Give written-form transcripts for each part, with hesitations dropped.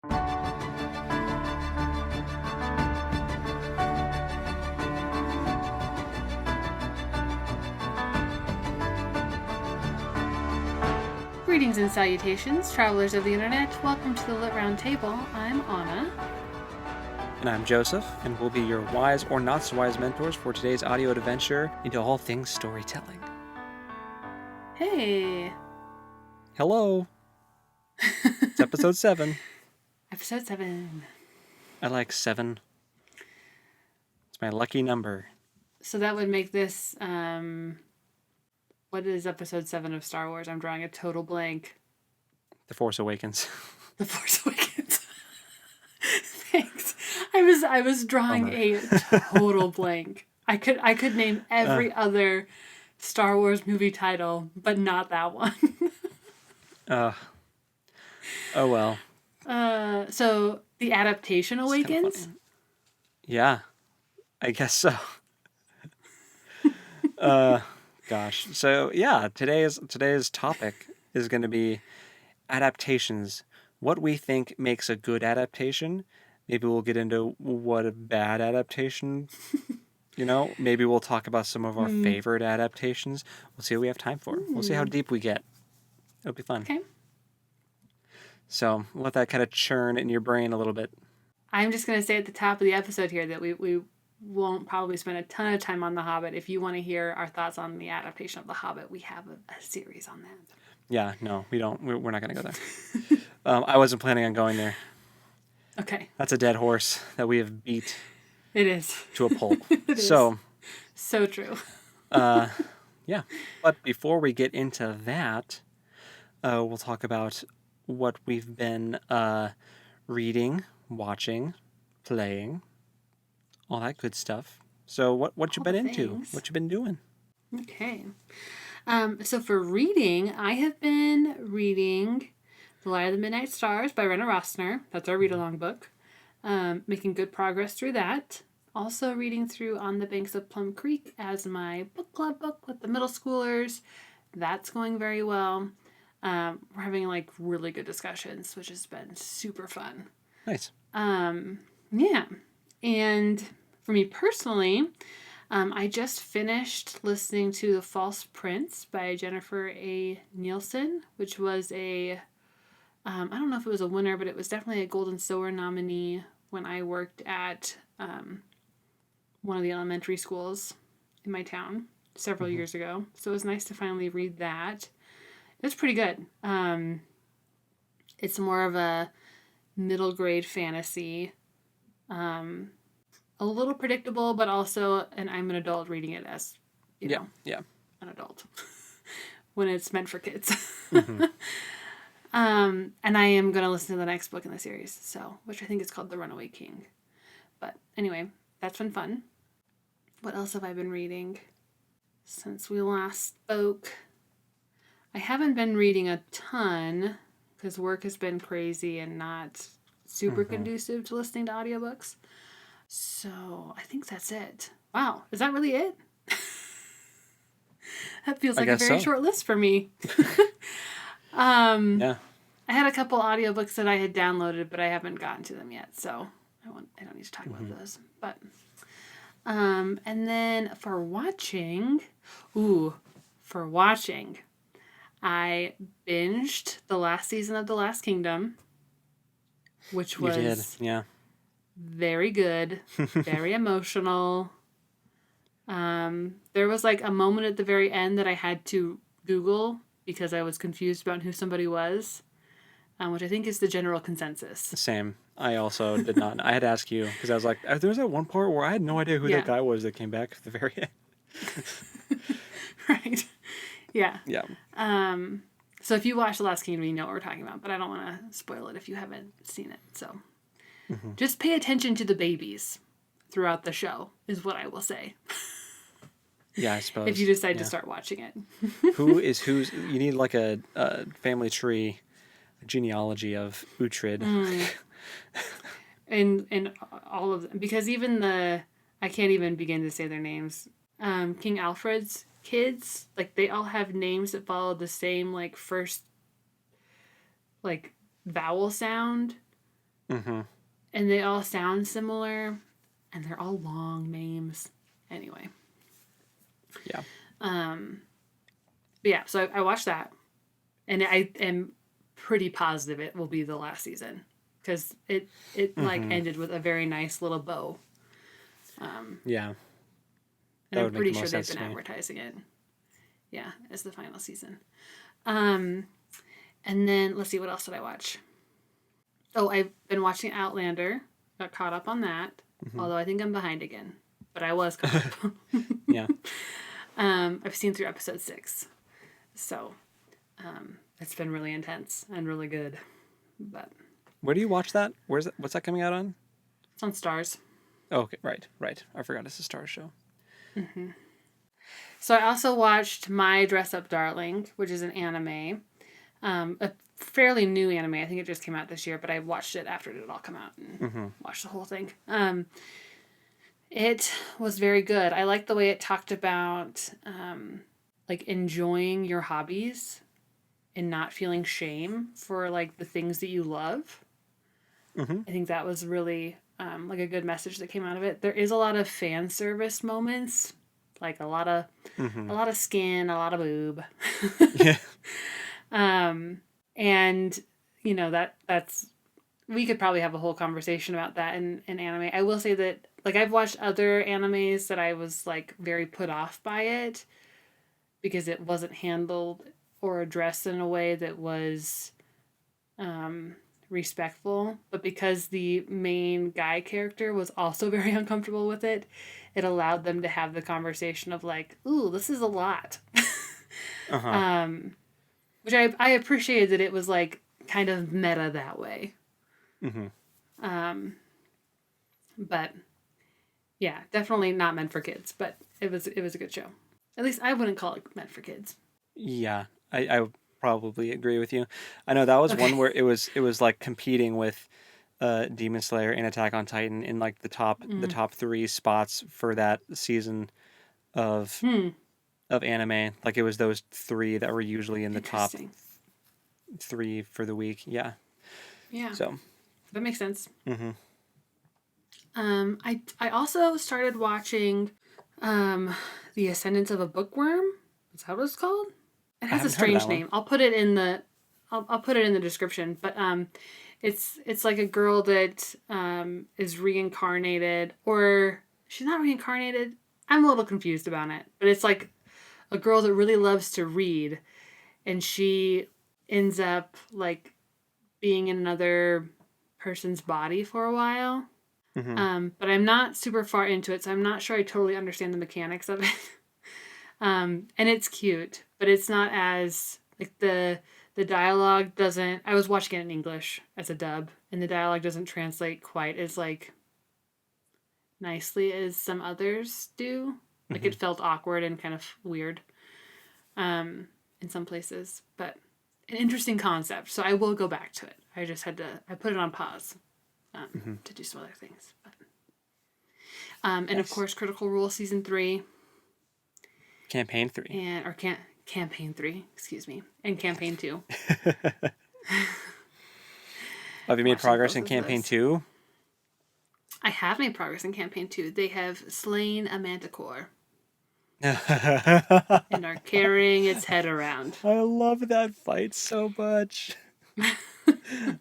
Greetings and salutations, travelers of the internet. Welcome to the Lit Round Table. I'm Anna. And I'm Joseph, and we'll be your wise or not so wise mentors for today's audio adventure into all things storytelling. Hey. Hello. It's episode 7. Episode 7. I like 7. It's my lucky number. So that would make this, what is episode 7 of Star Wars? I'm drawing a total blank. The Force Awakens. The Force Awakens. Thanks. I was drawing a total blank. I could name every other Star Wars movie title, but not that one. Oh well. So the Adaptation Awakens? Yeah, I guess so. Gosh. So yeah, today's topic is going to be adaptations. What we think makes a good adaptation. Maybe we'll get into what a bad adaptation, maybe we'll talk about some of our favorite adaptations. We'll see what we have time for. We'll see how deep we get. It'll be fun. Okay. So let that kind of churn in your brain a little bit. I'm just going to say at the top of the episode here that we won't probably spend a ton of time on The Hobbit. If you want to hear our thoughts on the adaptation of The Hobbit, we have a series on that. Yeah, no, we don't. We're not going to go there. I wasn't planning on going there. Okay. That's a dead horse that we have beat. It is. To a pulp. It so. Is. So true. Yeah. But before we get into that, we'll talk about what we've been reading, watching, playing, all that good stuff. So what you been into? What you been doing? Okay. So for reading, I have been reading The Light of the Midnight Stars by Rena Rossner. That's our read-along book. Making good progress through that. Also reading through On the Banks of Plum Creek as my book club book with the middle schoolers. That's going very well. We're having really good discussions, which has been super fun. Nice. Yeah. And for me personally, I just finished listening to The False Prince by Jennifer A. Nielsen, which was I don't know if it was a winner, but it was definitely a Golden Sower nominee when I worked at one of the elementary schools in my town several years ago. So it was nice to finally read that. It's pretty good. It's more of a middle grade fantasy. A little predictable, but also, and I'm an adult reading it as, an adult when it's meant for kids. Mm-hmm. And I am going to listen to the next book in the series, which I think is called The Runaway King. But anyway, that's been fun. What else have I been reading since we last spoke? I haven't been reading a ton because work has been crazy and not super conducive to listening to audiobooks. So I think that's it. Wow. Is that really it? That feels like a very short list for me. Yeah. I had a couple audiobooks that I had downloaded, but I haven't gotten to them yet. So I don't need to talk about those. But, and then for watching, I binged the last season of The Last Kingdom, which was... You did, yeah. Very good, very emotional. There was a moment at the very end that I had to Google because I was confused about who somebody was, which I think is the general consensus. Same. I also did not. I had to ask you because I was like, there was that one part where I had no idea who that guy was that came back at the very end. Right. Yeah. Yeah. So if you watch The Last Kingdom, you know what we're talking about, but I don't want to spoil it if you haven't seen it. So just pay attention to the babies throughout the show is what I will say. Yeah, I suppose. If you decide to start watching it. Who's you need a family tree, a genealogy of Uhtred. And all of them, because even I can't even begin to say their names. King Alfred's kids, they all have names that follow the same first vowel sound. Mm-hmm. And they all sound similar, and they're all long names. Anyway. Yeah. But yeah, so I watched that, and I am pretty positive it will be the last season, because it like ended with a very nice little bow. Yeah. And I'm pretty sure they've been advertising it. Yeah, as the final season. And then let's see, what else did I watch? Oh, I've been watching Outlander. Got caught up on that. Although I think I'm behind again. But I was caught up. Yeah. I've seen through episode 6. So it's been really intense and really good. But where do you watch that? Where's it? What's that coming out on? It's on Starz. Oh, okay, right. I forgot it's a Starz show. Mm-hmm. So I also watched My Dress Up Darling, which is an anime. A fairly new anime. I think it just came out this year, but I watched it after it had all come out and watched the whole thing. It was very good. I liked the way it talked about like enjoying your hobbies and not feeling shame for like the things that you love. I think that was really like a good message that came out of it. There is a lot of fan service moments, like a lot of skin, a lot of boob. Yeah. And you know that's we could probably have a whole conversation about that in anime. I will say that like I've watched other animes that I was like very put off by it because it wasn't handled or addressed in a way that was respectful, but because the main guy character was also very uncomfortable with it, it allowed them to have the conversation of like, ooh, this is a lot. Which I appreciated that it was like kind of meta that way. But yeah, definitely not meant for kids, but it was a good show. At least I wouldn't call it meant for kids. Yeah, I would probably agree with you. I know that was one where it was like competing with Demon Slayer and Attack on Titan in like the top 3 spots for that season of anime. Like it was those 3 that were usually in the top 3 for the week. Yeah. Yeah. So that makes sense. I also started watching The Ascendance of a Bookworm. Is that what it's called? It has a strange name. I'll put it in the I'll put it in the description. But it's like a girl that is reincarnated, or she's not reincarnated. I'm a little confused about it. But it's like a girl that really loves to read, and she ends up like being in another person's body for a while. But I'm not super far into it, so I'm not sure I totally understand the mechanics of it. And it's cute, but it's not as like the dialogue doesn't. I was watching it in English as a dub, and the dialogue doesn't translate quite as like nicely as some others do. Like it felt awkward and kind of weird in some places, but an interesting concept. So I will go back to it. I just had to. I put it on pause to do some other things. But, and of course, Critical Role Season 3. Campaign 3. Campaign 3, excuse me. And Campaign 2. Have you made progress in Campaign 2? I have made progress in Campaign 2. They have slain a manticore. And are carrying its head around. I love that fight so much.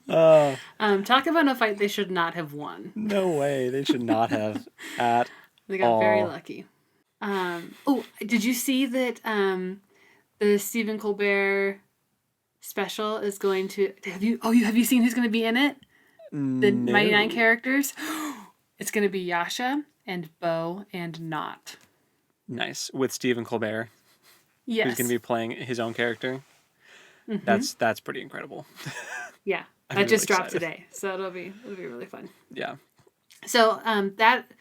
Talk about a fight they should not have won. No way. They should not have at They got very lucky. Did you see that the Stephen Colbert special is going to... Have you seen who's going to be in it? The No. Mighty Nine characters? It's going to be Yasha and Bo and Not. Nice. With Stephen Colbert. Yes. Who's going to be playing his own character. That's pretty incredible. Yeah. That just dropped today. So it'll be really fun. Yeah. So that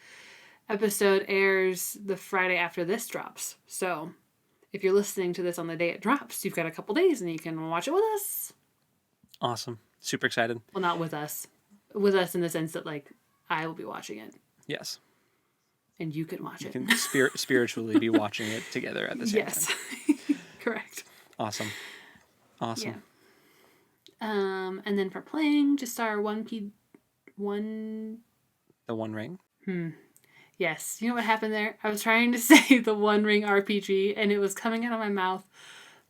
episode airs the Friday after this drops. So if you're listening to this on the day it drops, you've got a couple days and you can watch it with us. Awesome. Super excited. Well, not with us. With us in the sense that, like, I will be watching it. Yes. And you can watch it. You can spiritually be watching it together at the same time. Yes. Correct. Awesome. Yeah. And then for playing, just our One... The One Ring? Yes. You know what happened there? I was trying to say the One Ring RPG, and it was coming out of my mouth.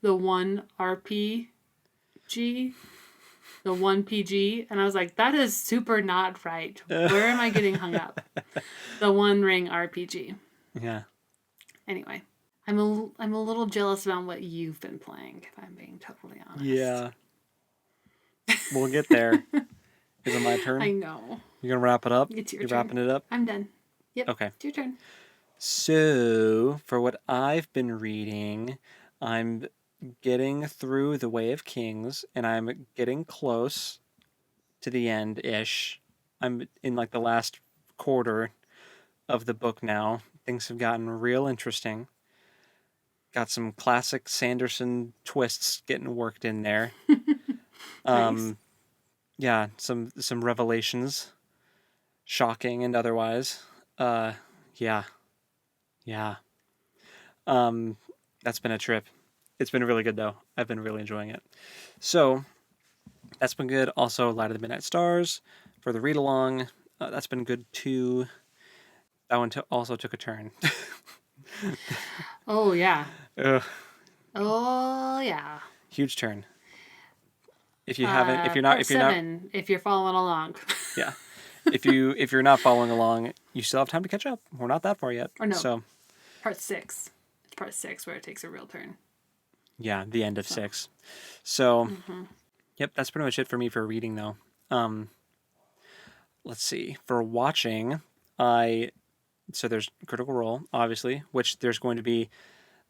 The One RPG. The One PG. And I was like, that is super not right. Where am I getting hung up? The One Ring RPG. Yeah. Anyway. I'm a little jealous about what you've been playing, if I'm being totally honest. Yeah. We'll get there. Is it my turn? I know. You're going to wrap it up? It's your You're turn. wrapping it up? I'm done. Yep. Okay. It's your turn. So, for what I've been reading, I'm getting through The Way of Kings, and I'm getting close to the end-ish. I'm in like the last quarter of the book now. Things have gotten real interesting. Got some classic Sanderson twists getting worked in there. Nice. Yeah, some revelations, shocking and otherwise. Yeah. That's been a trip. It's been really good though. I've been really enjoying it. So that's been good. Also, Light of the Midnight Stars for the read along. That's been good too. That one also took a turn. Oh yeah. Ugh. Oh yeah. Huge turn. If you if you're following along. Yeah. If you're not following along, you still have time to catch up. We're not that far yet. Or no. So part 6. It's part 6 where it takes a real turn. Yeah, the end of 6. So yep, that's pretty much it for me for reading though. Let's see. For watching, so there's Critical Role, obviously, which there's going to be,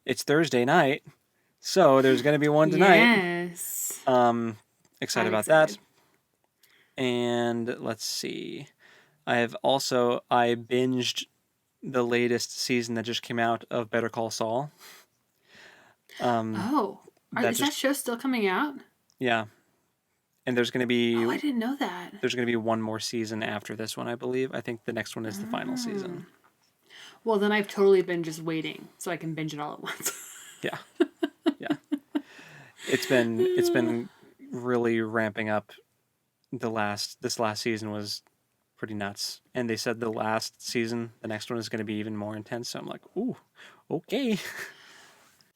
it's Thursday night, so there's going to be one tonight. Yes. Excited about that. And let's see. I binged the latest season that just came out of Better Call Saul. Is that show still coming out? Yeah. And there's going to be... Oh, I didn't know that. There's going to be one more season after this one, I believe. I think the next one is the final season. Well, then I've totally been just waiting so I can binge it all at once. Yeah. It's been really ramping up. This last season was pretty nuts. And they said the next one is going to be even more intense. So I'm like, ooh, okay.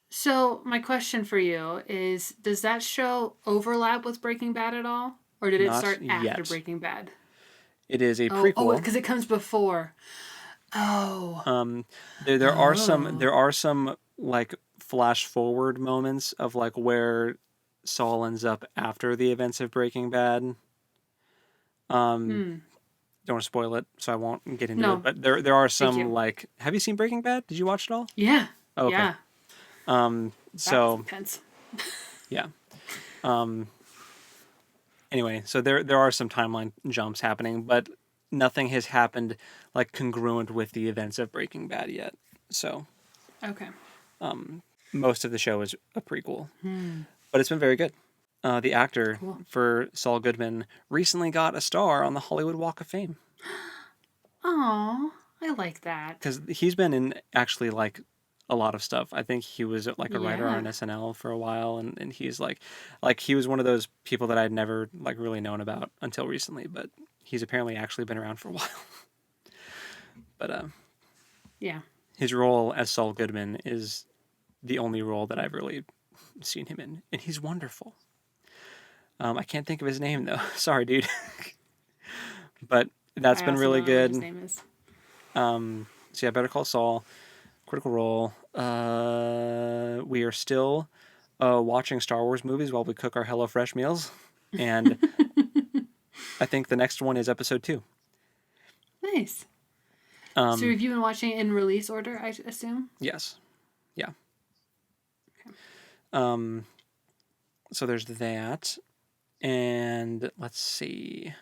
So my question for you is, does that show overlap with Breaking Bad at all? Or did it start after Breaking Bad? It is a prequel. Oh, because it comes before. Oh. There are some like flash forward moments of like where Saul ends up after the events of Breaking Bad. Don't want to spoil it, so I won't get into it. But there are some like. Have you seen Breaking Bad? Did you watch it all? Yeah. Oh, okay. Yeah. So intense. Yeah. Anyway, so there are some timeline jumps happening, but nothing has happened like congruent with the events of Breaking Bad yet. So. Okay. Most of the show is a prequel, but it's been very good. The actor for Saul Goodman recently got a star on the Hollywood Walk of Fame. Oh, I like that. Because he's been in actually like a lot of stuff. I think he was like a writer on SNL for a while, and he's like he was one of those people that I'd never like really known about until recently, but he's apparently actually been around for a while. But yeah, his role as Saul Goodman is the only role that I've really seen him in, and he's wonderful. I can't think of his name though. Sorry, dude. But that's been really good. His name is. So yeah, Better Call Saul, Critical Role. We are still watching Star Wars movies while we cook our HelloFresh meals, and I think the next one is episode 2. Nice. So have you been watching in release order, I assume? Yes. Yeah. Okay. So there's that. And let's see. I'm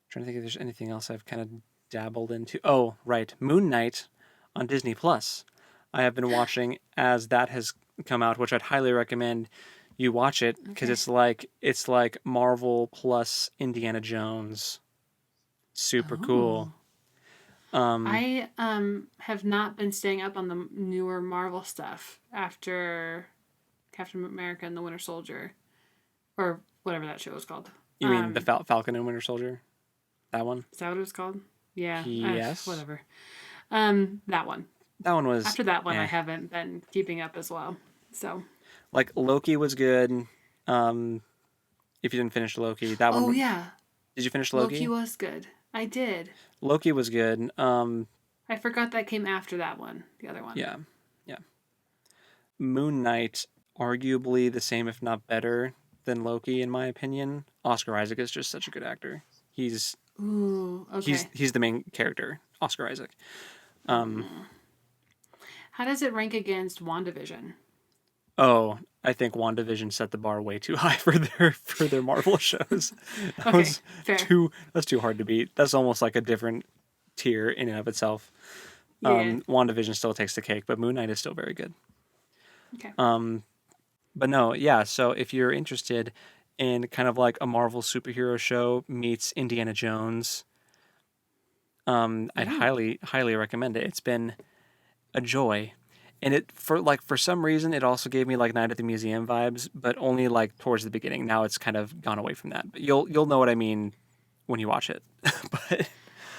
trying to think if there's anything else I've kind of dabbled into. Oh, right. Moon Knight on Disney Plus. I have been watching as that has come out, which I'd highly recommend you watch it because it's like Marvel plus Indiana Jones. Super cool. I have not been staying up on the newer Marvel stuff after Captain America and the Winter Soldier, or whatever that show is called. You mean the Falcon and Winter Soldier? That one? Is that what it was called? Yeah. Yes. Whatever. That one. That one was... After that one, I haven't been keeping up as well. So... Like, Loki was good. If you didn't finish Loki, that one... Oh, yeah. Did you finish Loki? Loki was good. I did. Loki was good. I forgot that came after that one. The other one. Yeah. Yeah. Moon Knight, arguably the same, if not better, than Loki, in my opinion. Oscar Isaac is just such a good actor. He's... Ooh, okay. He's the main character, Oscar Isaac. How does it rank against WandaVision? Oh, I think WandaVision set the bar way too high for their Marvel shows. Fair. That's too hard to beat. That's almost like a different tier in and of itself. Yeah. WandaVision still takes the cake, but Moon Knight is still very good. Okay. But no, yeah. So if you're interested in kind of like a Marvel superhero show meets Indiana Jones, I'd highly recommend it. It's been a joy. And for some reason, it also gave me like Night at the Museum vibes, but only like towards the beginning. Now it's kind of gone away from that. But you'll know what I mean when you watch it. But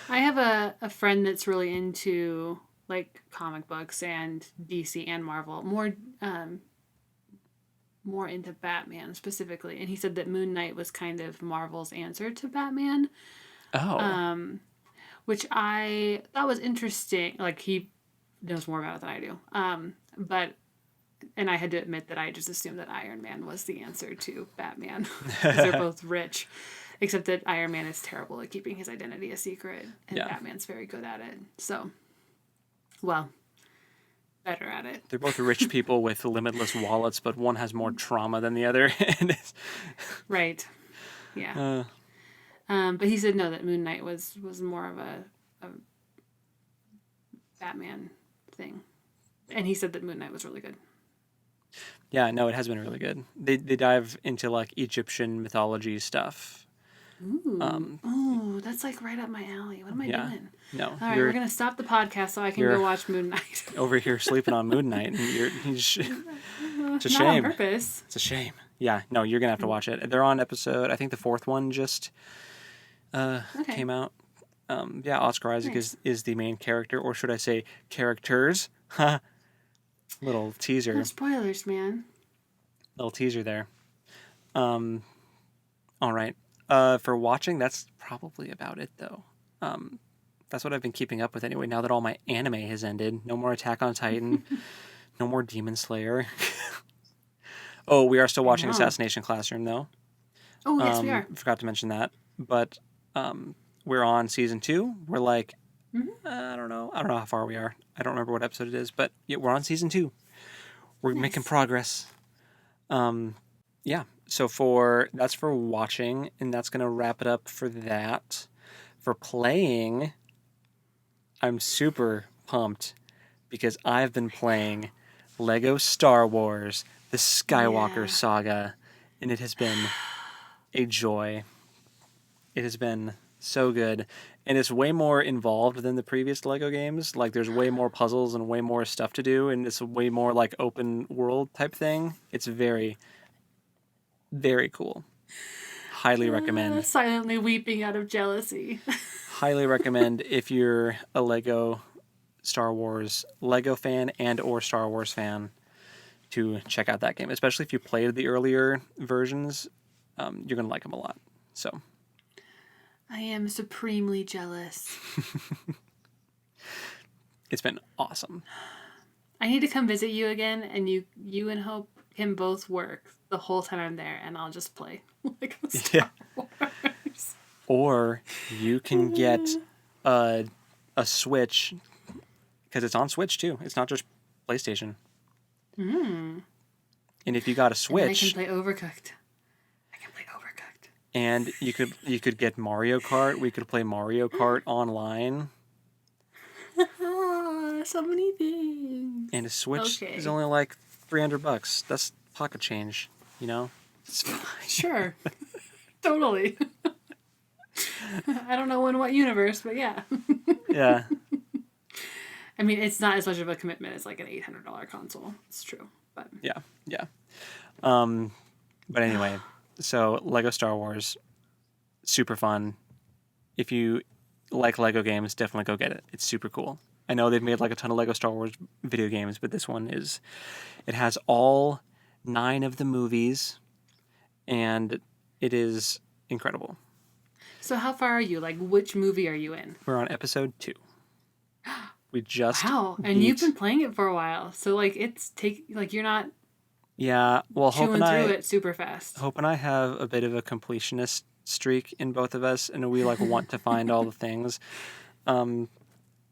I have a friend that's really into like comic books and DC and Marvel, more into Batman specifically, and he said that Moon Knight was kind of Marvel's answer to Batman. Oh. Which I thought was interesting. Like, he knows more about it than I do. And I had to admit that I just assumed that Iron Man was the answer to Batman. Because they're both rich. Except that Iron Man is terrible at keeping his identity a secret. And Batman's very good at it. So, well, better at it. They're both rich people with limitless wallets, but one has more trauma than the other. Right. Yeah. But he said no, that Moon Knight was more of a Batman thing. And he said that Moon Knight was really good. Yeah, no, it has been really good. They dive into like Egyptian mythology stuff. Ooh, that's like right up my alley. What am I doing? No. All right, we're going to stop the podcast so I can go watch Moon Knight. Over here sleeping on Moon Knight. And it's a Not shame. on purpose. It's a shame. Yeah, no, you're going to have to watch it. They're on episode, I think the 4th one just came out. Oscar Isaac is the main character, or should I say characters? Little teaser. No spoilers, man. Little teaser there. All right. For watching, that's probably about it, though. That's what I've been keeping up with anyway, now that all my anime has ended. No more Attack on Titan. No more Demon Slayer. Oh, we are still watching Assassination Classroom, though. Oh, yes, we are. Forgot to mention that. But we're on season 2. We're like, I don't know how far we are. I don't remember what episode it is, but yeah, we're on season 2. We're making progress. So that's for watching, and that's gonna wrap it up for that. For playing, I'm super pumped because I've been playing Lego Star Wars: The Skywalker Saga, and it has been a joy. It has been so good. And it's way more involved than the previous Lego games. Like, there's way more puzzles and way more stuff to do, and it's a way more, like, open world type thing. It's very, very cool. Highly recommend. Silently weeping out of jealousy. Highly recommend if you're a Lego Star Wars Lego fan and or Star Wars fan to check out that game. Especially if you played the earlier versions, you're going to like them a lot. So... I am supremely jealous. It's been awesome. I need to come visit you again, and you and Hope can both work the whole time I'm there, and I'll just play like Star Wars. Or you can get a Switch, because it's on Switch too. It's not just PlayStation. And if you got a Switch, and I can play Overcooked. And you could get Mario Kart. We could play Mario Kart online. So many things. And a Switch is only like $300. That's pocket change, you know? It's fine. Sure. Totally. I don't know in what universe, but yeah. Yeah. I mean, it's not as much of a commitment as like an $800 console. It's true, but yeah. But anyway. So, Lego Star Wars, super fun. if you like Lego games, definitely go get it. It's super cool. I know they've made like a ton of Lego Star Wars video games, but this one it has all 9 of the movies, and it is incredible. So how far are you? Like, which movie are you in? We're on episode 2. We just and you've been playing it for a while, so like you're not chewing through it super fast. Hope and I have a bit of a completionist streak in both of us, and we like want to find all the things.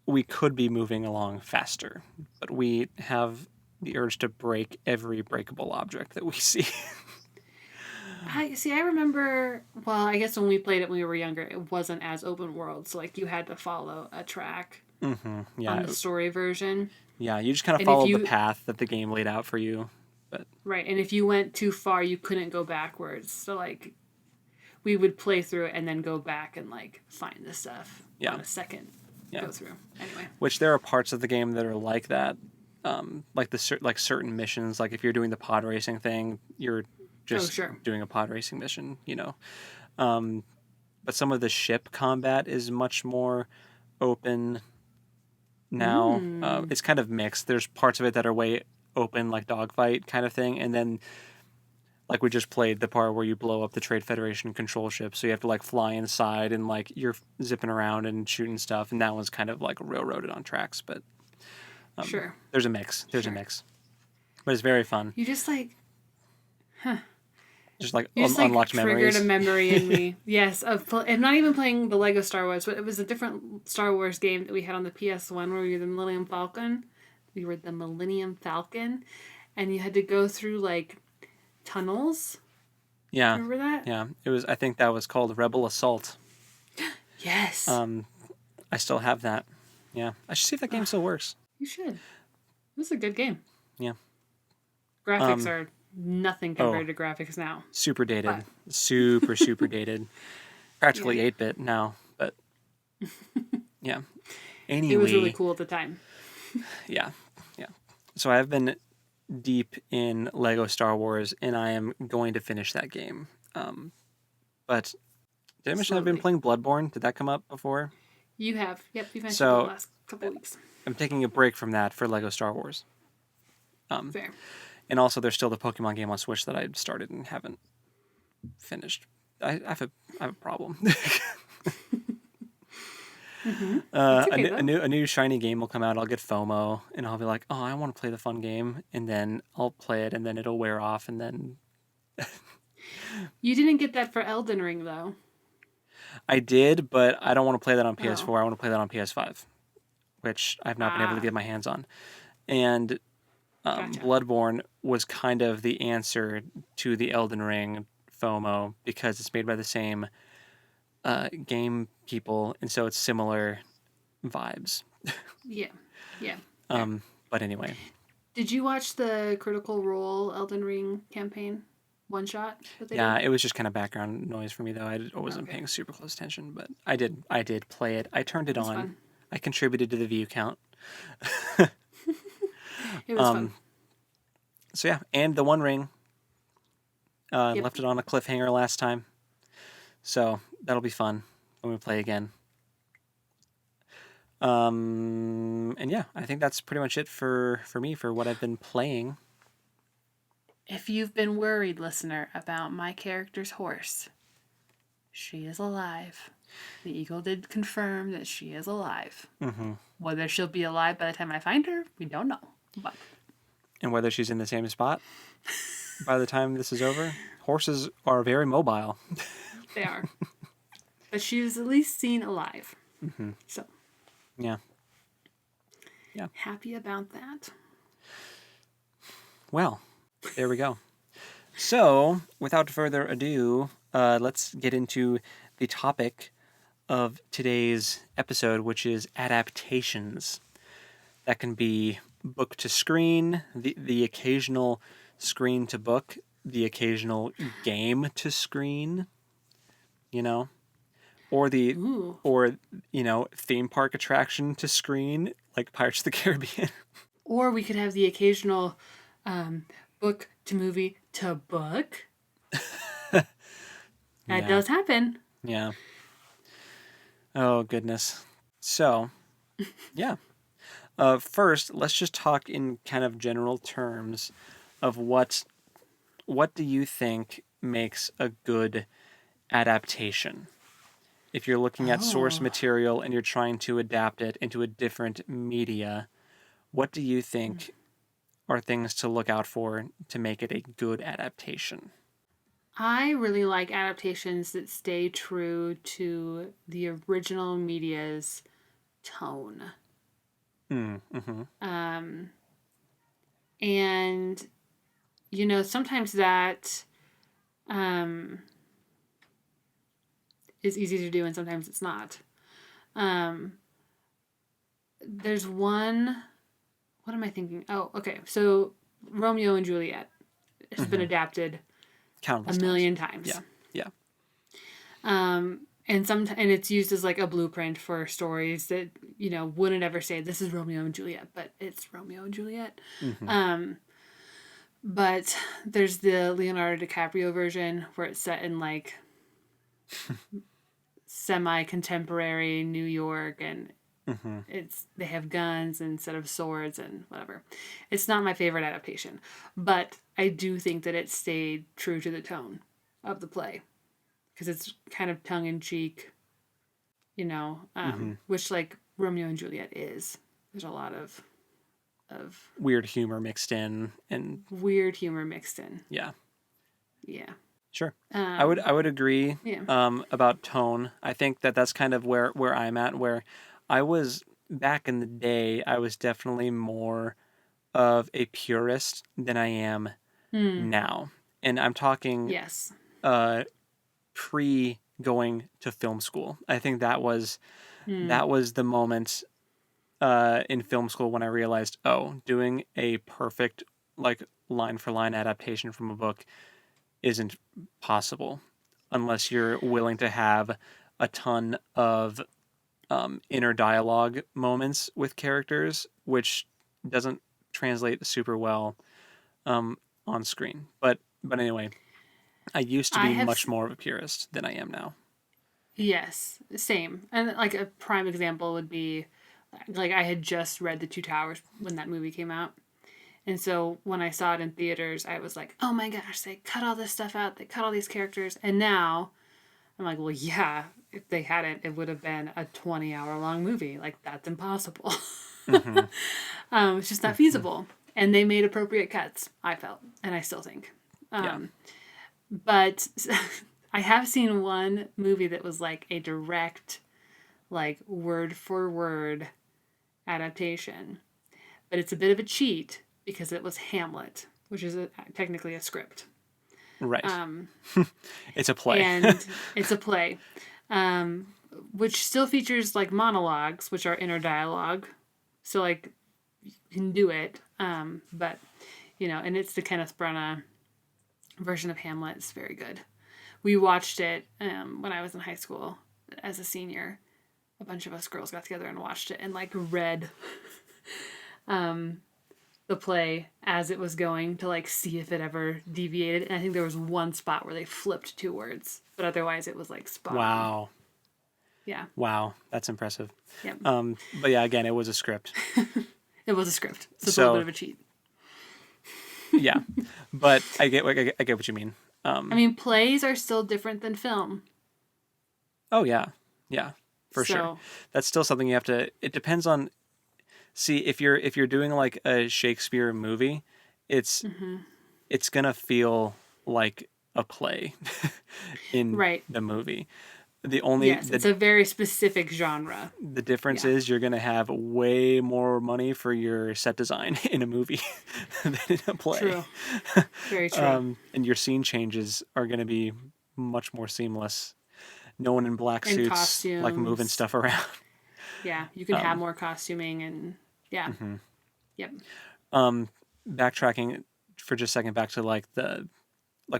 We could be moving along faster, but we have the urge to break every breakable object that we see. I remember, well, I guess when we played it when we were younger, it wasn't as open world, so like you had to follow a track on the story version. Yeah, you just kind of followed the path that the game laid out for you. But right, and if you went too far, you couldn't go backwards. So like we would play through it and then go back and like find the stuff on a second go through. Anyway, which there are parts of the game that are like that, like certain missions. Like if you're doing the pod racing thing, you're just doing a pod racing mission, you know. But some of the ship combat is much more open now. It's kind of mixed. There's parts of it that are way open, like dogfight kind of thing, and then like we just played the part where you blow up the Trade Federation control ship, so you have to like fly inside and like you're zipping around and shooting stuff, and that one's kind of like railroaded on tracks. But there's a mix. There's a mix, but it's very fun. You just like, just like you just, unlocked like, memories. Triggered a memory in me. Yes, I'm not even playing the Lego Star Wars, but it was a different Star Wars game that we had on the PS1 where we were the Millennium Falcon. We were the Millennium Falcon, and you had to go through like tunnels. Yeah. Remember that? Yeah. It was. I think that was called Rebel Assault. Yes. I still have that. Yeah. I should see if that game still works. You should. This is a good game. Yeah. Graphics are nothing compared to graphics now. Super dated. But. Super dated. Practically 8-bit now, but yeah. Anyway. It was really cool at the time. Yeah. So I've been deep in Lego Star Wars, and I am going to finish that game. But did I mention I've been playing Bloodborne? Did that come up before? You have. Yep, you've mentioned it the last couple of weeks. I'm taking a break from that for Lego Star Wars. Fair. And also, there's still the Pokemon game on Switch that I started and haven't finished. I have a problem. A new shiny game will come out. I'll get FOMO, and I'll be like, "Oh, I want to play the fun game," and then I'll play it, and then it'll wear off, and then. You didn't get that for Elden Ring, though. I did, but I don't want to play that on PS4. I want to play that on PS5, which I've not been able to get my hands on. And Bloodborne was kind of the answer to the Elden Ring FOMO because it's made by the same game people, and so it's similar vibes. Yeah. But anyway. Did you watch the Critical Role Elden Ring campaign? One shot? It was just kind of background noise for me, though. I wasn't paying super close attention, but I did play it. I turned it on. Fun. I contributed to the view count. It was fun. So yeah, and the One Ring. Left it on a cliffhanger last time. So that'll be fun when we play again. And yeah, I think that's pretty much it for me for what I've been playing. If you've been worried, listener, about my character's horse, she is alive. The eagle did confirm that she is alive. Mm-hmm. Whether she'll be alive by the time I find her, we don't know. But. And whether she's in the same spot by the time this is over. Horses are very mobile. They are. But she was at least seen alive. Mm-hmm. So. Yeah. Happy about that. Well, there we go. So, without further ado, let's get into the topic of today's episode, which is adaptations. That can be book to screen, the occasional screen to book, the occasional game to screen, or theme park attraction to screen, like Pirates of the Caribbean. Or we could have the occasional book to movie to book. That does happen. Yeah. Oh, goodness. So, yeah. First, let's just talk in kind of general terms of what do you think makes a good adaptation? If you're looking at source Oh. material and you're trying to adapt it into a different media, what do you think are things to look out for to make it a good adaptation? I really like adaptations that stay true to the original media's tone. Mm-hmm. Um, and, you know, sometimes that um, is easy to do and sometimes it's not. Um, there's one, what am I thinking? Oh, okay. So Romeo and Juliet has been Mm-hmm. adapted a Countless times. million times. Yeah. Yeah. And it's used as like a blueprint for stories that, you know, wouldn't ever say this is Romeo and Juliet, but it's Romeo and Juliet. Mm-hmm. But there's the Leonardo DiCaprio version where it's set in like semi-contemporary New York, and Mm-hmm. they have guns instead of swords and whatever. It's not my favorite adaptation, but I do think that it stayed true to the tone of the play because it's kind of tongue in cheek, you know, Mm-hmm. which like Romeo and Juliet is. There's a lot of Weird humor mixed in, and weird humor mixed in. yeah. Yeah. Sure. I would agree Yeah. about tone. I think that that's kind of where I'm at. Where I was back in the day, I was definitely more of a purist than I am Hmm. now, and I'm talking Yes. uh, pre going to film school. I think Hmm. that was the moment in film school when I realized, oh, doing a perfect like line for line adaptation from a book isn't possible unless you're willing to have a ton of inner dialogue moments with characters, which doesn't translate super well um, on screen. But anyway, I used to I be have. much more of a purist than I am now. Yes. Same. And like a prime example would be like I had just read The Two Towers when that movie came out. And so when I saw it in theaters, I was like, oh my gosh, they cut all this stuff out. They cut all these characters. And now I'm like, well, yeah, if they hadn't, it would have been a 20-hour long movie. Like, that's impossible. Mm-hmm. It's just not Mm-hmm. feasible. And they made appropriate cuts, I felt, and I still think. Yeah. But I have seen one movie that was like a direct, like word for word adaptation. But it's a bit of a cheat because it was Hamlet, which is technically a script. Right. It's a play. And it's a play, which still features like monologues, which are inner dialogue. So like you can do it, but you know, and it's the Kenneth Branagh version of Hamlet. It's very good. We watched it when I was in high school as a senior. A bunch of us girls got together and watched it and like read the play as it was going to like see if it ever deviated. And I think there was one spot where they flipped two words, but otherwise it was like spot on. Wow. Yeah. Wow. That's impressive. Yep. But yeah, again, it was a script. It was a script, so it's a little So bit of a cheat. yeah, but I get what you mean. I mean, plays are still different than film. Oh yeah, yeah, for sure. So That's still something you have to. It depends on. See, if you're doing like a Shakespeare movie, it's it's gonna feel like a play in right. the movie. Yes, it's a very specific genre. The difference Yeah. is you're gonna have way more money for your set design in a movie than in a play. True. Very true. And your scene changes are gonna be much more seamless. No one in black And suits like moving costumes. stuff around. Yeah, you can have more costuming and yeah. Yep. Backtracking for just a second back to like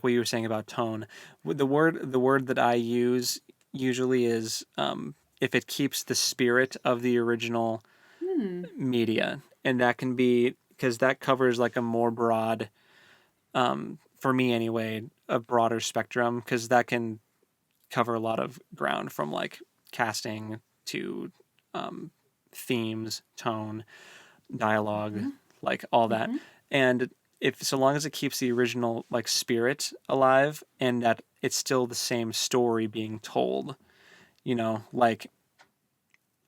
what you were saying about tone. The word that I use usually is if it keeps the spirit of the original media, and that can be because that covers like a more broad, for me anyway, a broader spectrum because that can cover a lot of ground from like casting to themes, tone, dialogue, like all that. And if so long as it keeps the original like spirit alive and that it's still the same story being told, you know, like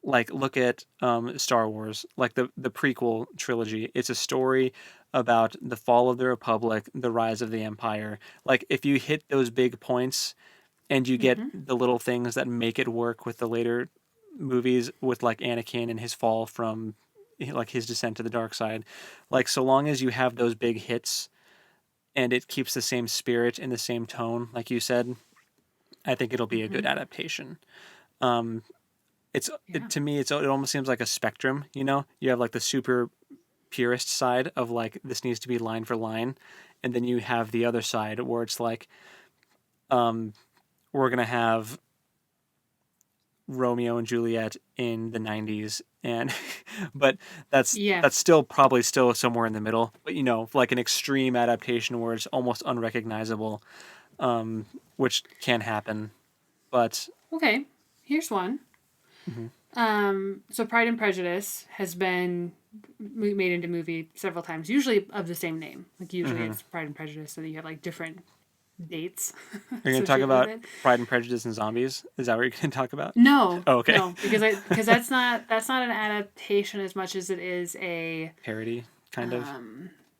look at Star Wars, like the prequel trilogy. It's a story about the fall of the Republic, the rise of the Empire. Like if you hit those big points and you get the little things that make it work with the later movies with like Anakin and his fall from like his descent to the dark side, like so long as you have those big hits and it keeps the same spirit and the same tone, like you said, I think it'll be a good adaptation. To me, it almost seems like a spectrum. You know, you have like the super purist side of like this needs to be line for line, and then you have the other side where it's like, we're gonna have Romeo and Juliet in the '90s, and but that's still probably still somewhere in the middle. But you know, like an extreme adaptation where it's almost unrecognizable, which can happen. But okay, here's one. So Pride and Prejudice has been made into movie several times, usually of the same name. Like usually it's Pride and Prejudice, so that you have like different dates. Are you going to talk about Pride and Prejudice and zombies? Is that what you're going to talk about? No. Oh, okay. No, because that's not an adaptation as much as it is a parody, kind of.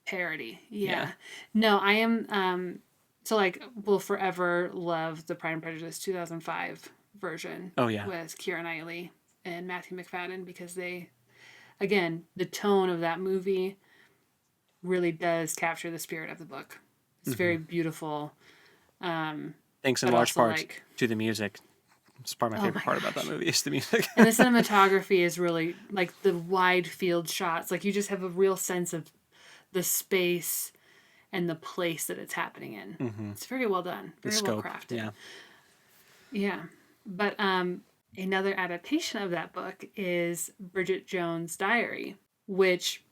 Parody. Yeah. No, I am. So like, we'll forever love the Pride and Prejudice 2005 version. Oh yeah. With Keira Knightley and Matthew McFadden, because they, again, the tone of that movie really does capture the spirit of the book. It's very beautiful. Thanks in large part to the music. It's part of my favorite part about that movie is the music. And the cinematography is really like the wide field shots. Like you just have a real sense of the space and the place that it's happening in. It's very well done. Very well crafted. Yeah. Yeah. But another adaptation of that book is Bridget Jones' Diary, which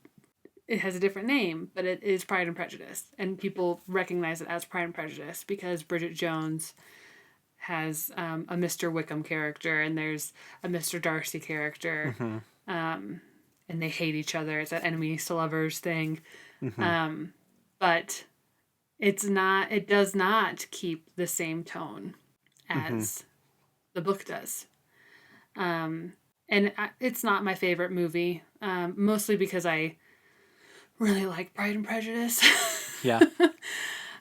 it has a different name, but it is Pride and Prejudice. And people recognize it as Pride and Prejudice because Bridget Jones has a Mr. Wickham character and there's a Mr. Darcy character. And they hate each other. It's that enemies to lovers thing. But it does not keep the same tone as the book does. And it's not my favorite movie, mostly because I really like Pride and Prejudice. Yeah.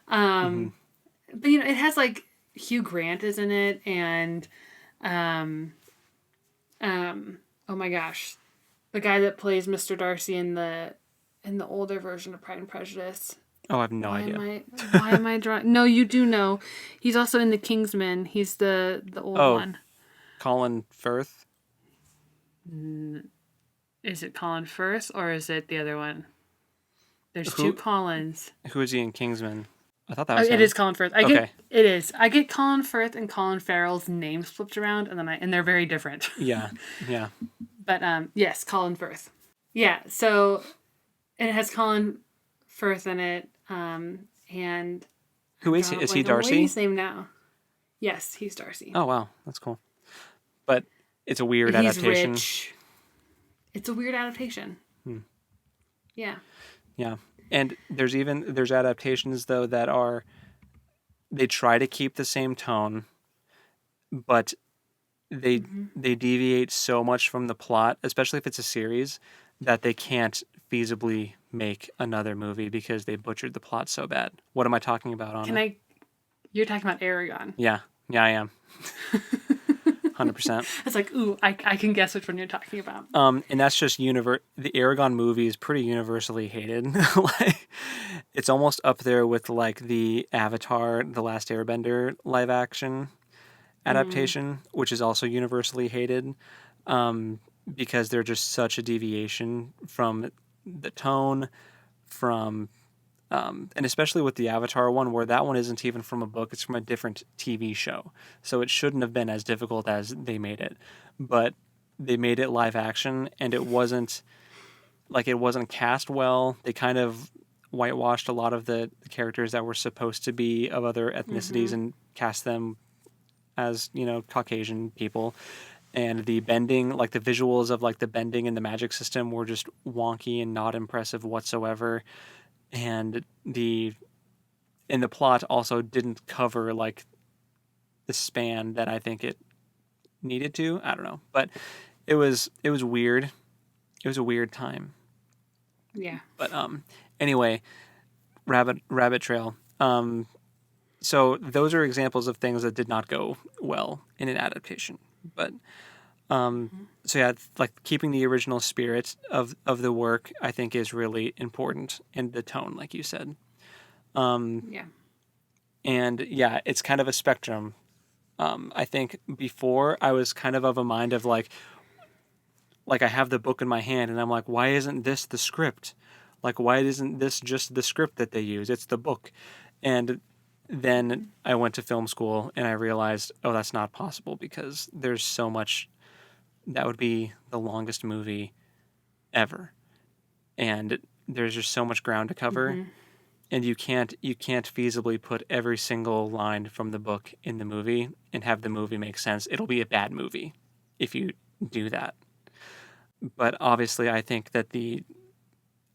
But you know, it has like Hugh Grant is in it, and oh my gosh, the guy that plays Mr. Darcy in the older version of Pride and Prejudice. Oh, I have no idea. Why am I drawing? No, you do know. He's also in The Kingsman. He's the old one. Colin Firth? Is it Colin Firth or is it the other one? There's two Collins. Who is he in Kingsman? I thought that was him. It is Colin Firth. It is. I get Colin Firth and Colin Farrell's names flipped around, and they're very different. Yeah. But yes, Colin Firth. Yeah. So, and it has Colin Firth in it, and who is he? Is he Darcy? His name now. Yes, he's Darcy. Oh wow, that's cool. But it's a weird adaptation. Rich. It's a weird adaptation. Yeah. Yeah. And there's adaptations though that they try to keep the same tone, but they deviate so much from the plot, especially if it's a series, that they can't feasibly make another movie because they butchered the plot so bad. What am I talking about, Anna? You're talking about Aragon. Yeah, I am. 100%. It's like, ooh, I can guess which one you're talking about. And that's just the Aragon movie is pretty universally hated. Like, it's almost up there with like the Avatar, The Last Airbender live action adaptation, which is also universally hated, because they're just such a deviation from the tone, and especially with the Avatar one, where that one isn't even from a book, it's from a different TV show. So it shouldn't have been as difficult as they made it. But they made it live action, and it wasn't cast well. They kind of whitewashed a lot of the characters that were supposed to be of other ethnicities and cast them as, Caucasian people. and the bending, like the visuals of like the bending and the magic system were just wonky and not impressive whatsoever. And the plot also didn't cover like the span that I think it needed to. I don't know, but it was weird. It was a weird time. Yeah. But anyway, rabbit trail. So those are examples of things that did not go well in an adaptation. But so yeah, like keeping the original spirit of the work, I think is really important, and the tone, like you said. Yeah. And yeah, it's kind of a spectrum. I think before I was kind of a mind of like I have the book in my hand and I'm like, why isn't this the script? Like, why isn't this just the script that they use? It's the book. And then I went to film school and I realized, oh, that's not possible because there's so much. That would be the longest movie ever. And there's just so much ground to cover. Mm-hmm. And you can't feasibly put every single line from the book in the movie and have the movie make sense. It'll be a bad movie if you do that. But obviously, I think that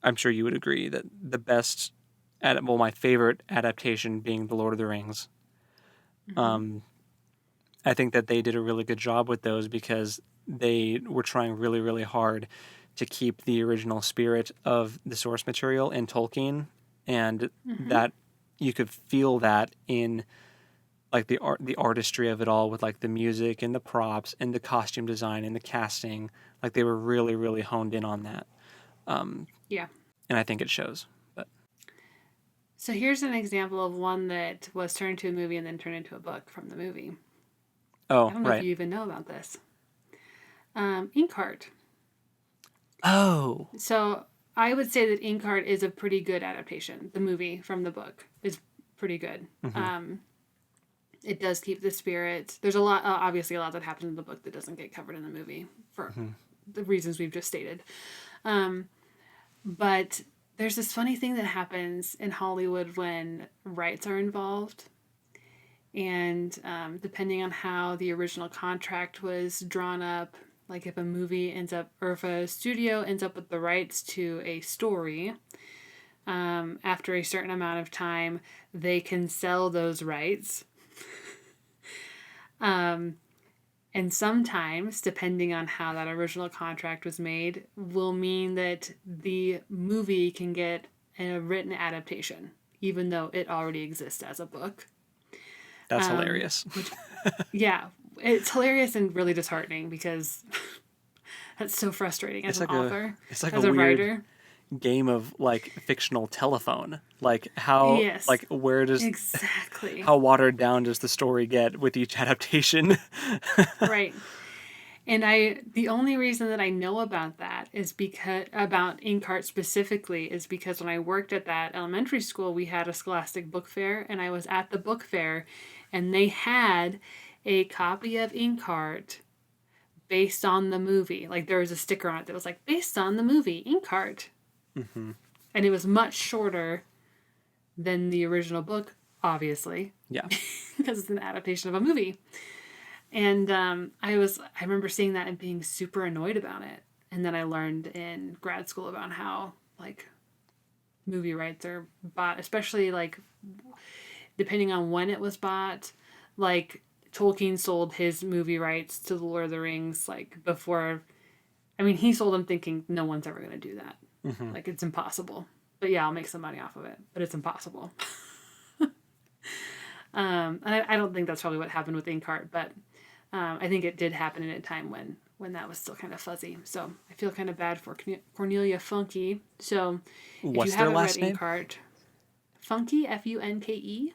I'm sure you would agree that the best, my favorite adaptation being The Lord of the Rings. Mm-hmm. I think that they did a really good job with those because they were trying really, really hard to keep the original spirit of the source material in Tolkien, and that you could feel that in like the artistry of it all, with like the music and the props and the costume design and the casting. Like they were really, really honed in on that. Yeah. And I think it shows. But so here's an example of one that was turned into a movie and then turned into a book from the movie. Oh, I don't know right. if you even know about this. Inkheart. Oh. So I would say that Inkheart is a pretty good adaptation. The movie from the book is pretty good. Mm-hmm. It does keep the spirit. There's a lot, obviously, a lot that happens in the book that doesn't get covered in the movie for the reasons we've just stated. But there's this funny thing that happens in Hollywood when rights are involved. And depending on how the original contract was drawn up, like if a movie ends up, or if a studio ends up with the rights to a story, after a certain amount of time, they can sell those rights. And sometimes, depending on how that original contract was made, will mean that the movie can get a written adaptation, even though it already exists as a book. That's hilarious. Yeah, it's hilarious and really disheartening because that's so frustrating as an author, it's like as a a weird writer. Game of like fictional telephone. Like how, Yes, like where does exactly how watered down does the story get with each adaptation? right. And the only reason that I know about that is because, about Inkheart specifically, is because when I worked at that elementary school, we had a Scholastic book fair, and I was at the book fair, and they had a copy of Inkheart based on the movie. Like there was a sticker on it that was like, based on the movie, Inkheart. Mm-hmm. And it was much shorter than the original book, obviously. Yeah. Because it's an adaptation of a movie. And I remember seeing that and being super annoyed about it. And then I learned in grad school about how like movie rights are bought, especially like depending on when it was bought. Like Tolkien sold his movie rights to The Lord of the Rings like before. I mean, he sold them thinking no one's ever going to do that. Mm-hmm. Like it's impossible. But yeah, I'll make some money off of it. But it's impossible. And I don't think that's probably what happened with Inkheart, but I think it did happen in a time when that was still kind of fuzzy. So I feel kind of bad for Cornelia Funke. So if What's you their haven't last read name? Inkheart, Funke, Funke.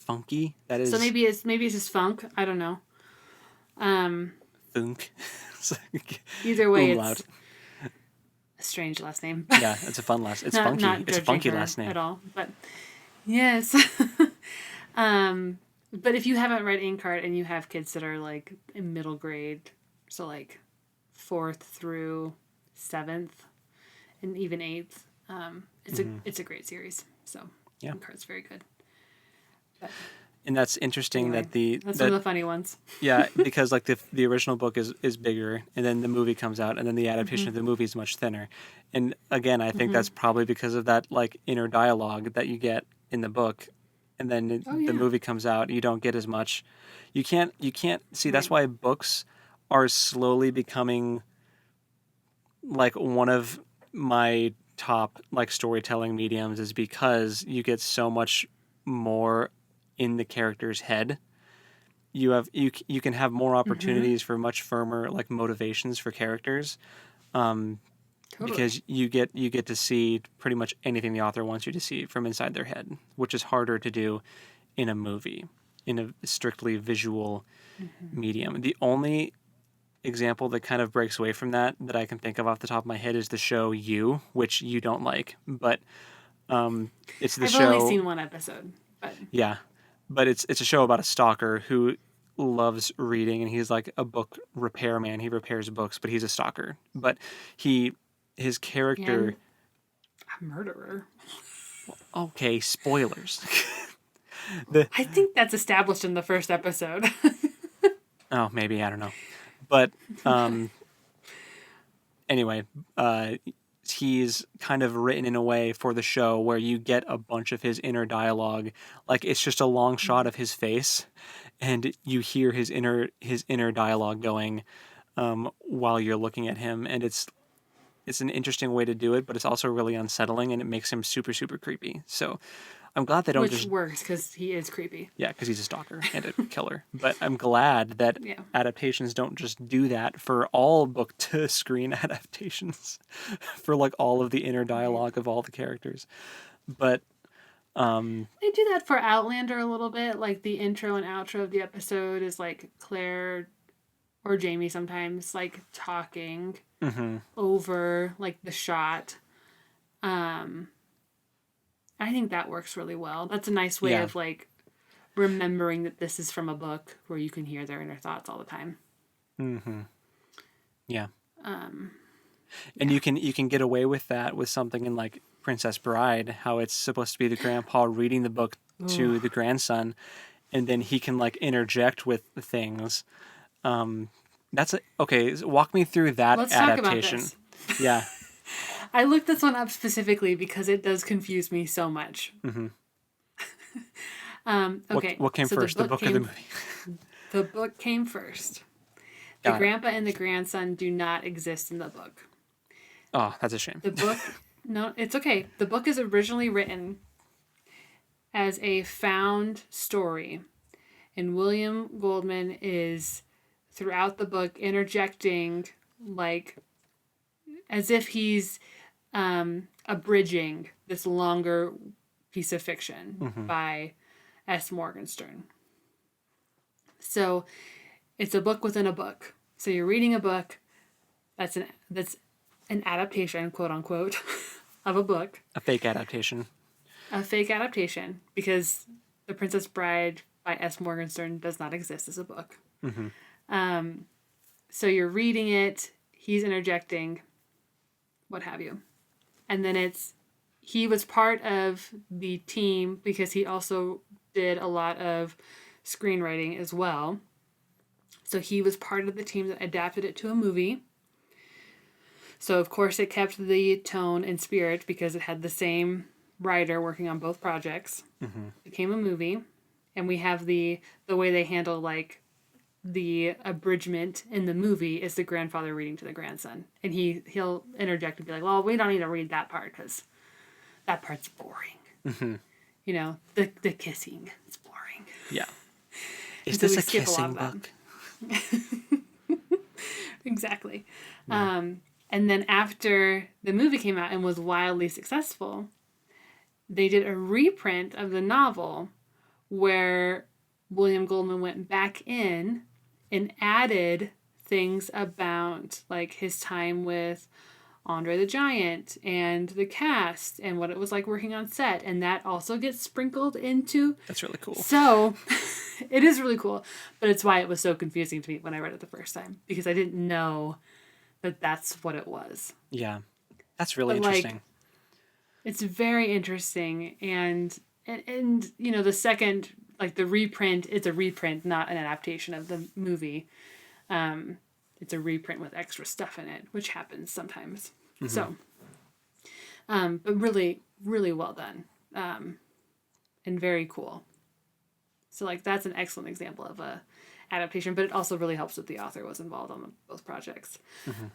Funky. That is. So maybe it's just funk. I don't know. Funk. Either way, Umlaut. it's a strange last name. Yeah, it's a fun last. It's funky. Not It's a funky her last name at all. But yes. But if you haven't read Inkheart and you have kids that are like in middle grade, so like 4th through 7th and even 8th, it's a great series. So yeah, Inkheart's very good. But. And that's interesting anyway, that's one of the funny ones. Yeah, because like the original book is bigger, and then the movie comes out, and then the adaptation of the movie is much thinner. And again, I think that's probably because of that like inner dialogue that you get in the book, and then the movie comes out, you don't get as much. You can't see. That's why books are slowly becoming like one of my top like storytelling mediums, is because you get so much more in the character's head. You can have more opportunities for much firmer like motivations for characters, because you get to see pretty much anything the author wants you to see from inside their head, which is harder to do in a movie, in a strictly visual medium. The only example that kind of breaks away from that I can think of off the top of my head is the show You, which you don't like, but it's the show. I've only seen one episode, but yeah. But it's a show about a stalker who loves reading, and he's like a book repairman. He repairs books, but he's a stalker. But his character, and a murderer. Okay, spoilers. I think that's established in the first episode. Oh, maybe, I don't know. But anyway, he's kind of written in a way for the show where you get a bunch of his inner dialogue. Like, it's just a long shot of his face, and you hear his inner dialogue going while you're looking at him, and it's an interesting way to do it, but it's also really unsettling, and it makes him super, super creepy. So I'm glad they don't Which works, because he is creepy. Yeah, because he's a stalker and a killer. But I'm glad that adaptations don't just do that for all book-to-screen adaptations, for like all of the inner dialogue of all the characters. But they do that for Outlander a little bit. Like the intro and outro of the episode is like Claire or Jamie sometimes like talking over like the shot. I think that works really well. That's a nice way of like remembering that this is from a book where you can hear their inner thoughts all the time. Yeah. And you can get away with that with something in like Princess Bride, how it's supposed to be the grandpa reading the book to the grandson, and then he can like interject with things. Okay. Walk me through that adaptation. Talk about this. Yeah. I looked this one up specifically because it does confuse me so much. Okay. What came first, the book or the movie? The book came first. The grandpa and the grandson do not exist in the book. Oh, that's a shame. The book, no, it's okay. The book is originally written as a found story, and William Goldman is throughout the book interjecting like as if he's abridging this longer piece of fiction by S. Morgenstern. So it's a book within a book. So you're reading a book that's an adaptation, quote unquote, of a book. A fake adaptation. A fake adaptation, because The Princess Bride by S. Morgenstern does not exist as a book. So you're reading it, he's interjecting, what have you. And then he was part of the team because he also did a lot of screenwriting as well. So he was part of the team that adapted it to a movie. So of course it kept the tone and spirit because it had the same writer working on both projects. It became a movie. And we have the way they handle like the abridgment in the movie is the grandfather reading to the grandson. And he'll interject and be like, well, we don't need to read that part because that part's boring. You know, the kissing, it's boring. Yeah. Is this a kissing book? Exactly. Yeah. And then after the movie came out and was wildly successful, they did a reprint of the novel where William Goldman went back in and added things about like his time with Andre the Giant and the cast and what it was like working on set, and that also gets sprinkled into. That's really cool. So it is really cool, but it's why it was so confusing to me when I read it the first time, because I didn't know that that's what it was. Yeah, that's really interesting. Like, it's very interesting, and and you know, the second, like the reprint, it's a reprint, not an adaptation of the movie. It's a reprint with extra stuff in it, which happens sometimes. Mm-hmm. So, but really, really well done, and very cool. So like that's an excellent example of a adaptation, but it also really helps that the author was involved on both projects. Mm-hmm.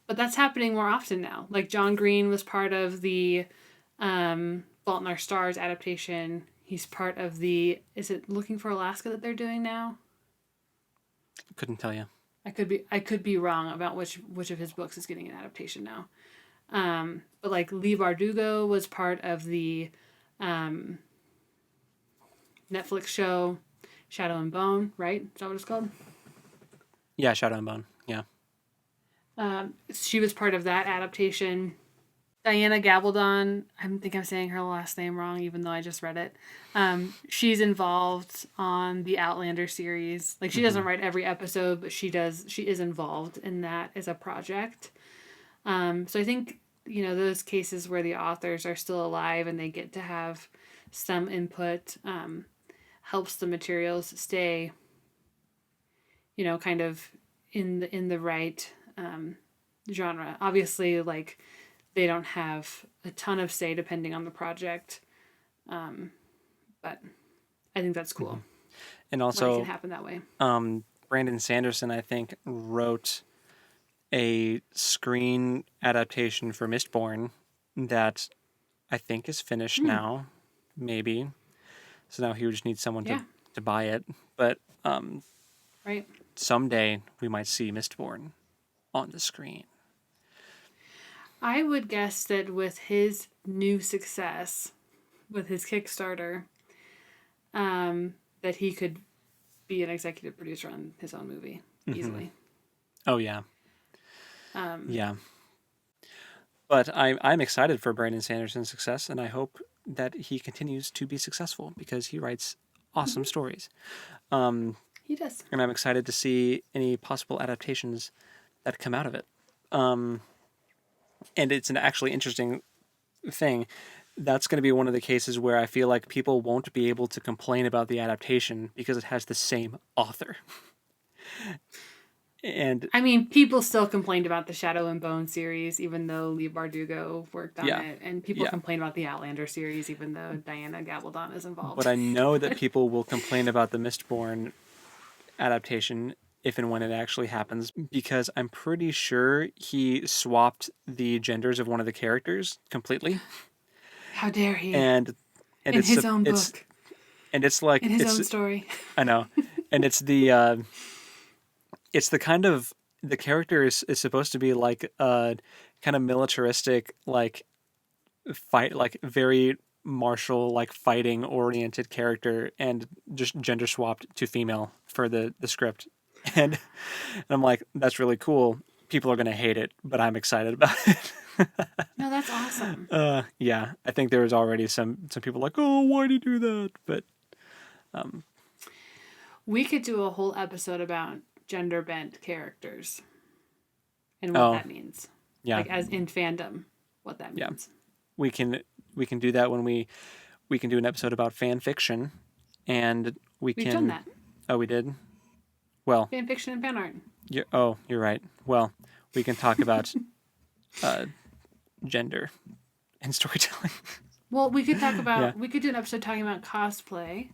But that's happening more often now. Like John Green was part of the Fault in Our Stars adaptation. He's part of the, is it Looking for Alaska that they're doing now? Couldn't tell you. I could be wrong about which of his books is getting an adaptation now. But like Leigh Bardugo was part of the Netflix show Shadow and Bone, right? Is that what it's called? Yeah, Shadow and Bone. Yeah. She was part of that adaptation. Diana Gabaldon, I think I'm saying her last name wrong, even though I just read it. She's involved on the Outlander series. Like she doesn't write every episode, but she does. She is involved in that as a project. So I think, you know, those cases where the authors are still alive and they get to have some input helps the materials stay, you know, kind of in the right genre. Obviously, like they don't have a ton of say depending on the project, but I think that's cool. And also, it can happen that way. Brandon Sanderson, I think, wrote a screen adaptation for Mistborn that I think is finished now, maybe. So now he would just need someone to buy it. But right. Someday we might see Mistborn on the screen. I would guess that with his new success, with his Kickstarter, that he could be an executive producer on his own movie easily. Oh, yeah. Yeah. But I'm excited for Brandon Sanderson's success, and I hope that he continues to be successful because he writes awesome stories. He does. And I'm excited to see any possible adaptations that come out of it. And it's an actually interesting thing. That's going to be one of the cases where I feel like people won't be able to complain about the adaptation because it has the same author. And I mean, people still complained about the Shadow and Bone series, even though Leigh Bardugo worked on it. And people complain about the Outlander series, even though Diana Gabaldon is involved. But I know that people will complain about the Mistborn adaptation if and when it actually happens, because I'm pretty sure he swapped the genders of one of the characters completely. How dare he? And in his own book. And it's like... in his own story. I know. And it's the... it's the kind of... The character is supposed to be like a kind of militaristic, like, fight, like, very martial, like, fighting-oriented character, and just gender swapped to female for the script. And I'm like, that's really cool. People are going to hate it, but I'm excited about it. No, that's awesome. Yeah, I think there was already some people like, oh, why do you do that? But we could do a whole episode about gender bent characters and what that means. Yeah, like as in fandom, what that means. Yeah, we can do that when we can do an episode about fan fiction, and we've done that. Oh, we did. Well, fan fiction and fan art. You're right. Well, we can talk about gender and storytelling. Well, we could talk about we could do an episode talking about cosplay,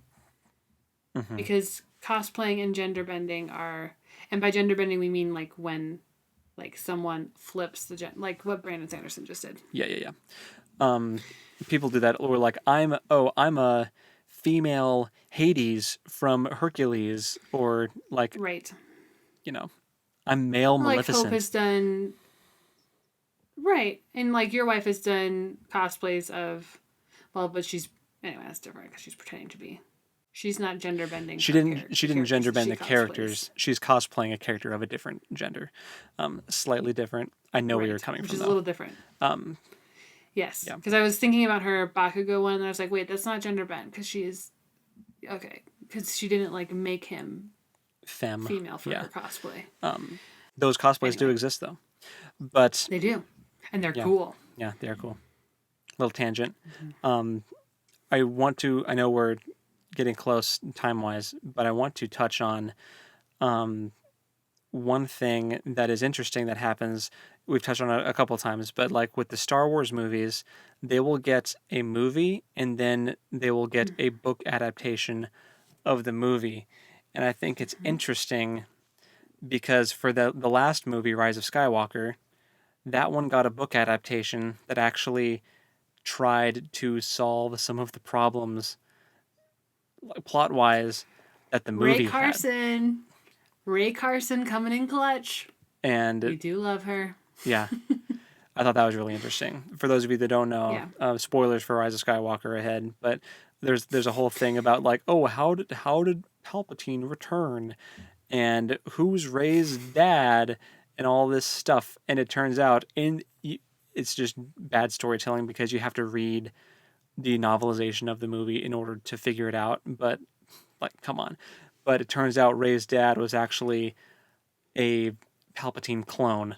because cosplaying and gender bending are, and by gender bending we mean like when like someone flips the like what Brandon Sanderson just did. Yeah. People do that, or like I'm a female Hades from Hercules, or like you know, I'm male Maleficent. Like Hope has done, right, and like your wife has done cosplays of, well, but she's anyway that's different because she's pretending to be. She's not gender bending. She didn't gender bend the characters. She's cosplaying a character of a different gender, slightly different. I know where you're coming from. Which is a little different. Yes, because I was thinking about her Bakugo one, and I was like, wait, that's not gender bent because she is okay because she didn't like make him female for her cosplay. Those cosplays do exist though, but they do, and they're cool. Yeah, they're cool. Little tangent. I know we're getting close time-wise, but I want to touch on one thing that is interesting that happens. We've touched on it a couple of times, but like with the Star Wars movies, they will get a movie and then they will get a book adaptation of the movie. And I think it's interesting because for the last movie, Rise of Skywalker, that one got a book adaptation that actually tried to solve some of the problems plot-wise that the movie had. Ray Carson coming in clutch. And we do love her. Yeah. I thought that was really interesting. For those of you that don't know, spoilers for Rise of Skywalker ahead, but there's a whole thing about like, oh, how did Palpatine return? And who's Rey's dad? And all this stuff. And it turns out it's just bad storytelling because you have to read the novelization of the movie in order to figure it out. But like, come on. But it turns out Rey's dad was actually a Palpatine clone.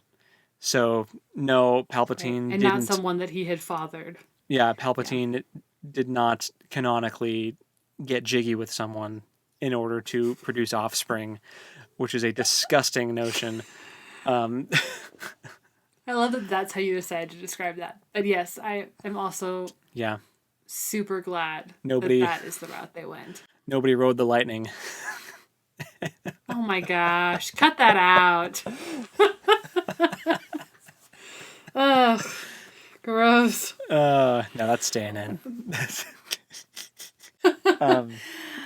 So no, Palpatine and didn't, not someone that he had fathered. Yeah, Palpatine did not canonically get jiggy with someone in order to produce offspring, which is a disgusting notion. I love that that's how you decided to describe that. But yes, I am also super glad that is the route they went. Nobody rode the lightning. Oh my gosh. Cut that out. Ugh. Gross. No, that's staying in.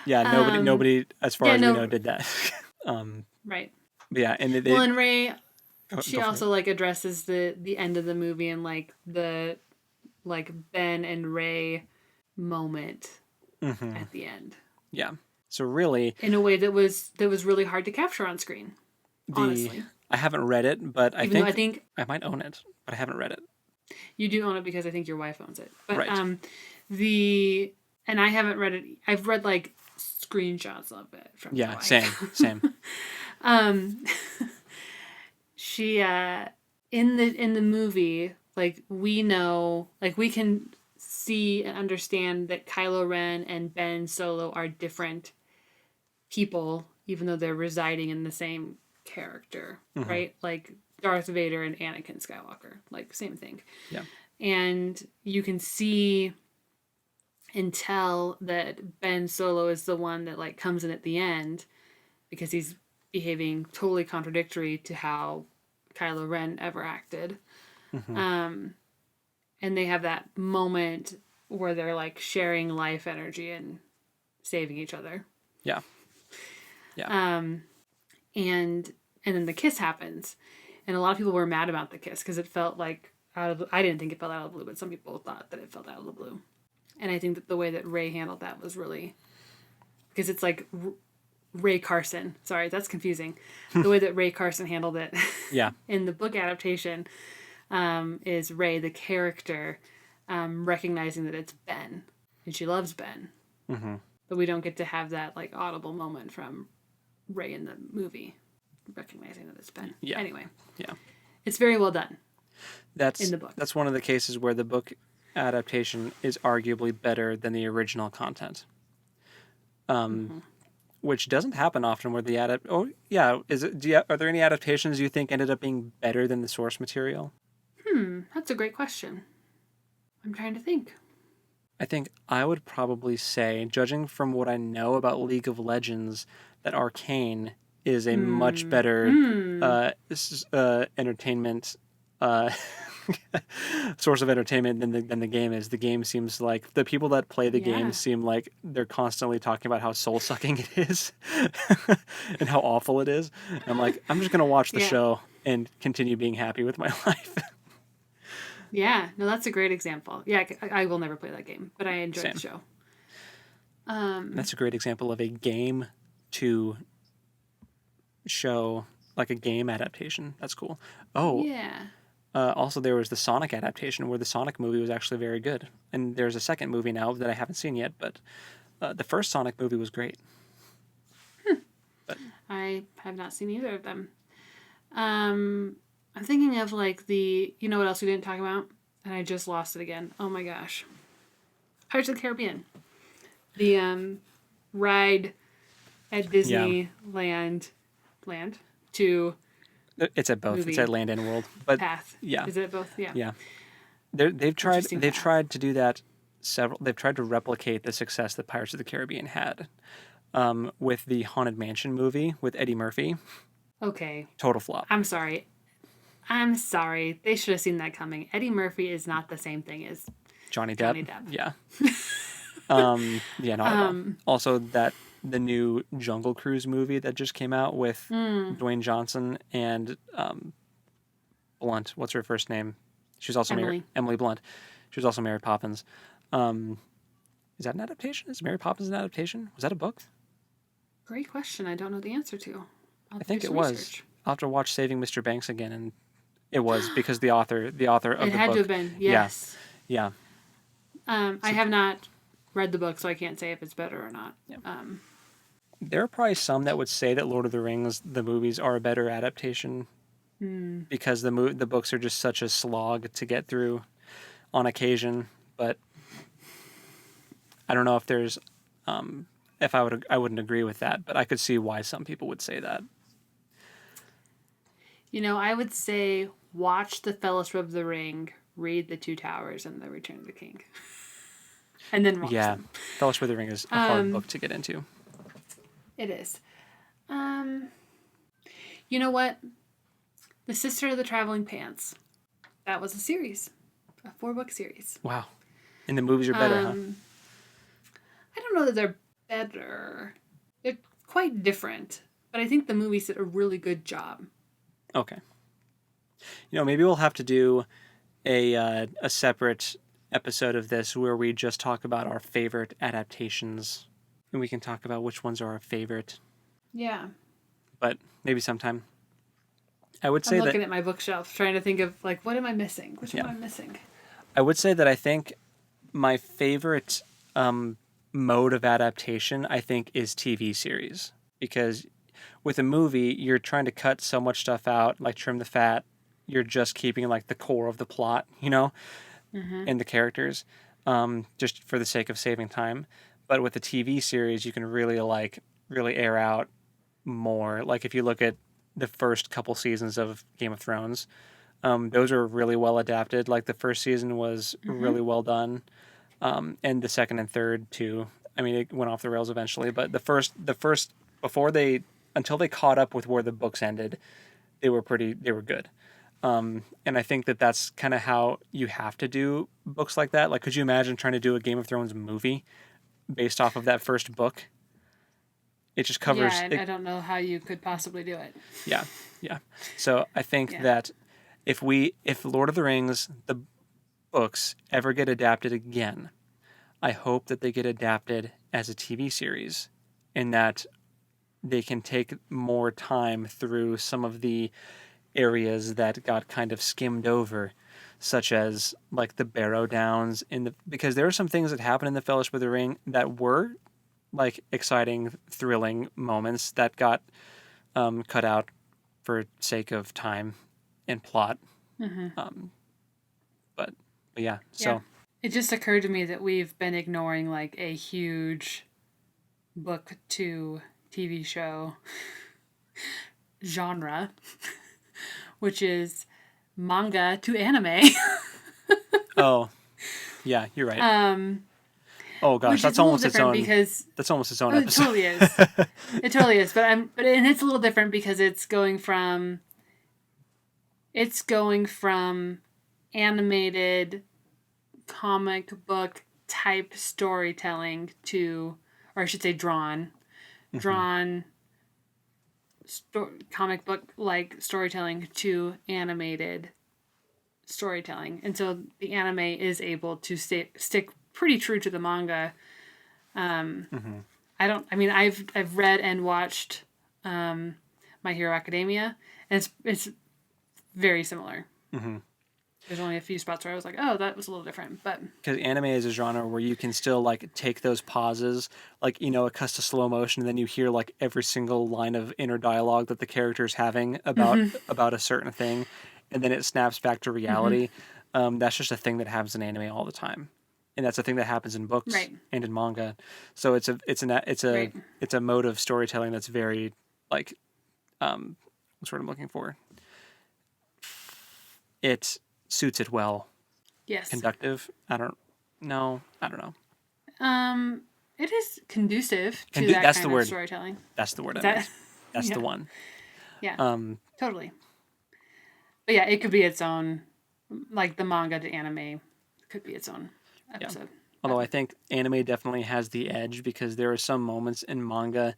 Nobody, as far as we know, did that. Right. Yeah, and and Rey, she also like addresses the end of the movie and like the like Ben and Rey moment at the end. Yeah. So really, in a way that was really hard to capture on screen. Honestly, I haven't read it, but I think I might own it, but I haven't read it. You do own it because I think your wife owns it. But right. And I haven't read it. I've read like screenshots of it from my wife. Same. She in the movie, like we know, like we can see and understand that Kylo Ren and Ben Solo are different people, even though they're residing in the same character, right? Like Darth Vader and Anakin Skywalker, like same thing. Yeah. And you can see and tell that Ben Solo is the one that like comes in at the end because he's behaving totally contradictory to how Kylo Ren ever acted. And they have that moment where they're like sharing life energy and saving each other. Yeah. And then the kiss happens, and a lot of people were mad about the kiss because it felt like I didn't think it felt out of the blue, but some people thought that it felt out of the blue. And I think that the way that Rey handled that was really, because it's like Ray Carson. Sorry, that's confusing. The way that Ray Carson handled it, in the book adaptation, is Rey the character recognizing that it's Ben, and she loves Ben, but we don't get to have that like audible moment from Rey in the movie, recognizing that it's Ben. Yeah. Anyway. Yeah. It's very well done. That's in the book. That's one of the cases where the book adaptation is arguably better than the original content. Which doesn't happen often where the are there any adaptations you think ended up being better than the source material? That's a great question. I'm trying to think. I think I would probably say, judging from what I know about League of Legends, that Arcane is a much better entertainment source of entertainment than the game is. The game seems like the people that play the game seem like they're constantly talking about how soul sucking it is and how awful it is. And I'm like, I'm just gonna watch the show and continue being happy with my life. Yeah, no, that's a great example. Yeah, I will never play that game, but I enjoyed the show. That's a great example of a game to show, like a game adaptation. That's cool. Oh, yeah. Also, there was the Sonic adaptation where the Sonic movie was actually very good. And there's a second movie now that I haven't seen yet, but the first Sonic movie was great. But I have not seen either of them. I'm thinking of like you know what else we didn't talk about? And I just lost it again. Oh my gosh. Pirates of the Caribbean. the ride at Disneyland to it's at both. movie. It's at Land and World. But Path. yeah. Is it both? Yeah. Yeah. They've tried to do that they've tried to replicate the success that Pirates of the Caribbean had with the Haunted Mansion movie with Eddie Murphy. Okay. Total flop. I'm sorry. They should have seen that coming. Eddie Murphy is not the same thing as Johnny Depp. Yeah. Yeah, not at all. Also, the new Jungle Cruise movie that just came out with Dwayne Johnson and Blunt. What's her first name? She was also Emily Blunt. She was also Mary Poppins. Is that an adaptation? Is Mary Poppins an adaptation? Was that a book? Great question. I don't know the answer to. I think it was. I'll have to watch Saving Mr. Banks again, and it was because the author of the book. It had to have been. Yes. Yeah. I have not read the book, so I can't say if it's better or not. Yeah. There are probably some that would say that Lord of the Rings, the movies, are a better adaptation because the books are just such a slog to get through on occasion. But I don't know if there's, if I wouldn't agree with that, but I could see why some people would say that. I would say watch The Fellowship of the Ring, read The Two Towers, and The Return of the King. And then watch them. Fellowship of the Ring is a hard book to get into. It is. You know what? The Sister of the Traveling Pants. That was a series. A 4-book series. Wow. And the movies are better, huh? I don't know that they're better. They're quite different. But I think the movies did a really good job. Okay. Maybe we'll have to do a separate episode of this where we just talk about our favorite adaptations. And we can talk about which ones are our favorite. Yeah. But maybe sometime. I would say I'm looking at my bookshelf, trying to think of, what am I missing? Which one am I missing? I would say that I think my favorite mode of adaptation, I think, is TV series. Because with a movie, you're trying to cut so much stuff out, trim the fat. You're just keeping, the core of the plot, and the characters, just for the sake of saving time. But with a TV series, you can really air out more. If you look at the first couple seasons of Game of Thrones, those are really well adapted. The first season was really well done, and the second and third too. I mean, it went off the rails eventually, but the first until they caught up with where the books ended, they were good. And I think that's kind of how you have to do books like that. Could you imagine trying to do a Game of Thrones movie based off of that first book? It just covers... Yeah, I don't know how you could possibly do it. Yeah. So I think that if Lord of the Rings, the books, ever get adapted again, I hope that they get adapted as a TV series and that they can take more time through some of the areas that got kind of skimmed over, such as the Barrow Downs because there are some things that happened in the Fellowship of the Ring that were exciting, thrilling moments that got cut out for sake of time and plot. But yeah, so it just occurred to me that we've been ignoring a huge book to TV show genre, which is manga to anime. Oh, yeah, you're right. Oh gosh, that's almost its own. That's almost its own episode. It totally is. It totally is. And it's a little different because it's going from animated comic book type storytelling to, or I should say, drawn comic book storytelling to animated storytelling, and so the anime is able to stick pretty true to the manga. I've read and watched My Hero Academia, and it's very similar. There's only a few spots where I was like, oh, that was a little different, but because anime is a genre where you can still take those pauses, it cuts to slow motion, and then you hear every single line of inner dialogue that the character's having about a certain thing, and then it snaps back to reality. That's just a thing that happens in anime all the time. and that's a thing that happens in books and in manga. So it's a mode of storytelling that's very like what's what I'm looking for. It suits it well. Yes. Conductive. I don't know. It is conducive to that that's kind the word. Of storytelling. That's the word I meant. That's the one. Yeah. Totally. But yeah, it could be its own, like the manga to anime could be its own episode. Yeah. Although I think anime definitely has the edge because there are some moments in manga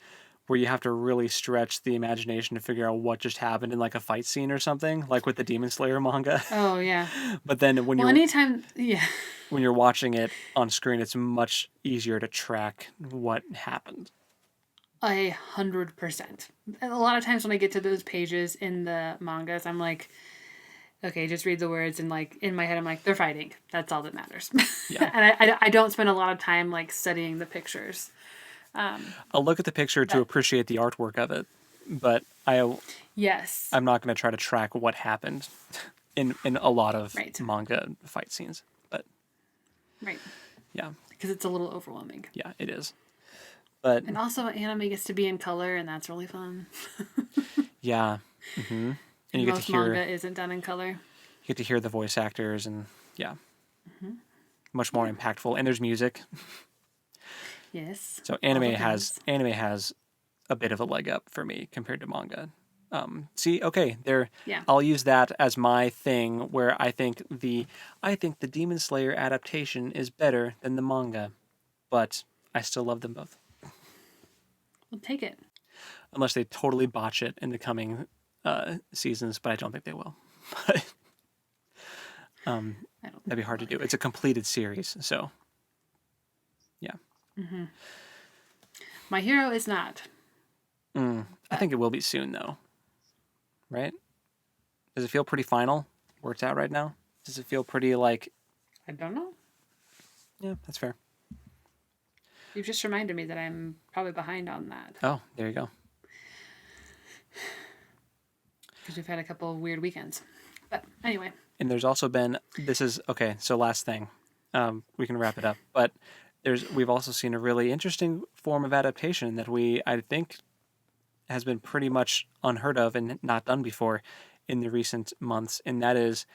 where you have to really stretch the imagination to figure out what just happened in like a fight scene or something, like with the Demon Slayer manga. Oh yeah. But then when when you're watching it on screen, it's much easier to track what happened. 100%. A lot of times when I get to those pages in the mangas, I'm like, okay, just read the words, and like in my head, I'm like, they're fighting. That's all that matters. Yeah. And I don't spend a lot of time like studying the pictures. I'll look at the picture to appreciate the artwork of it, but I'm not going to try to track what happened in a lot of manga fight scenes. But yeah, because it's a little overwhelming. Yeah, it is. And also anime gets to be in color, and that's really fun. Yeah. Mm-hmm. And you get to hear manga isn't done in color. You get to hear the voice actors, and much more impactful. And there's music. Yes. So anime has a bit of a leg up for me compared to manga. I'll use that as my thing where I think the Demon Slayer adaptation is better than the manga, but I still love them both. We'll take it. Unless they totally botch it in the coming seasons, but I don't think they will. That'd be hard to do. It's a completed series, so yeah. Mm-hmm. My Hero is not. I think it will be soon, though. Right? Does it feel pretty final where it's at right now? Does it feel pretty like... I don't know. Yeah, that's fair. You've just reminded me that I'm probably behind on that. Oh, there you go. Because we've had a couple of weird weekends. But anyway. And there's also been... so last thing. We can wrap it up. But we've also seen a really interesting form of adaptation that I think has been pretty much unheard of and not done before in the recent months, and that is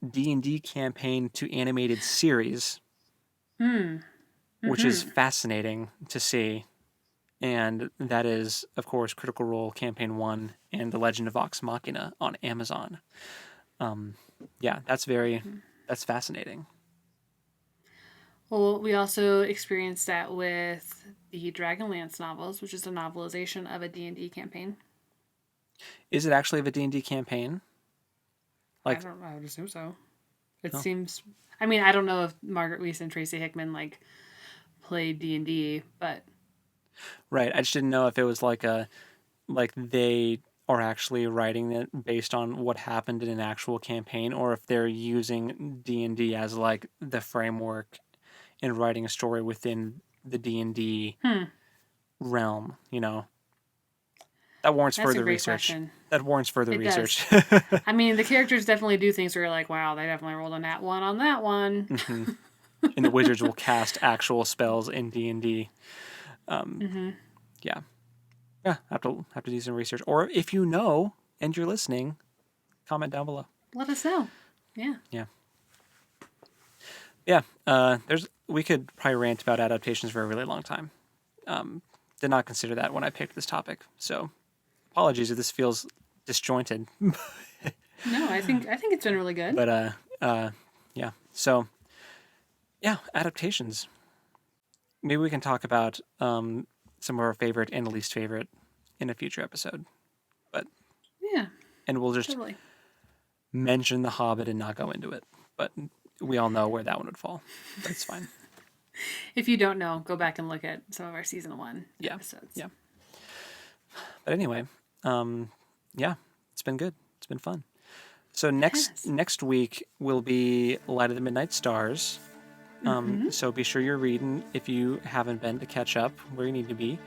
D&D campaign to animated series, which is fascinating to see. And that is, of course, Critical Role Campaign 1 and The Legend of Vox Machina on Amazon. That's fascinating. Well, we also experienced that with the Dragonlance novels, which is a novelization of a D&D campaign. Is it actually a D&D campaign? I would assume so. It seems... I mean, I don't know if Margaret Weis and Tracy Hickman, played D&D, but... Right, I just didn't know if it was they are actually writing it based on what happened in an actual campaign, or if they're using D&D as, the framework and writing a story within the D&D realm, That warrants further research. Question. That warrants further research. I mean, the characters definitely do things where you're like, wow, they definitely rolled a nat 1 on that one. Mm-hmm. And the wizards will cast actual spells in D&D. Yeah. Yeah, have to do some research. Or if you know and you're listening, comment down below. Let us know. Yeah. Yeah. Yeah, we could probably rant about adaptations for a really long time. Did not consider that when I picked this topic, so apologies if this feels disjointed. No, I think it's been really good. But yeah. So yeah, adaptations. Maybe we can talk about some of our favorite and least favorite in a future episode. But yeah, and we'll just mention The Hobbit and not go into it. But we all know where that one would fall. That's fine. If you don't know, go back and look at some of our season 1 episodes. Yeah. But anyway, it's been good. It's been fun. So next week will be Light of the Midnight Stars. So be sure you're reading if you haven't been to catch up where you need to be.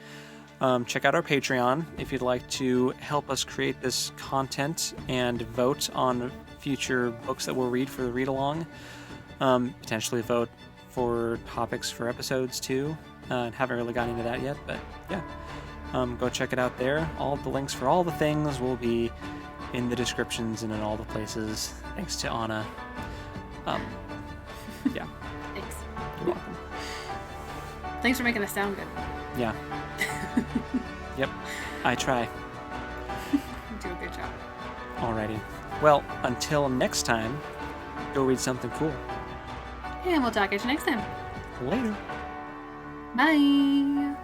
Check out our Patreon if you'd like to help us create this content and vote on future books that we'll read for the read-along. Potentially vote for topics for episodes too. Haven't really gotten into that yet, but yeah. Go check it out there. All the links for all the things will be in the descriptions and in all the places. Thanks to Anna. Yeah. Thanks. You're welcome. Thanks for making us sound good. Yeah. Yep. I try. You do a good job. Alrighty. Well, until next time, go read something cool. And we'll talk at you next time. Later. Bye.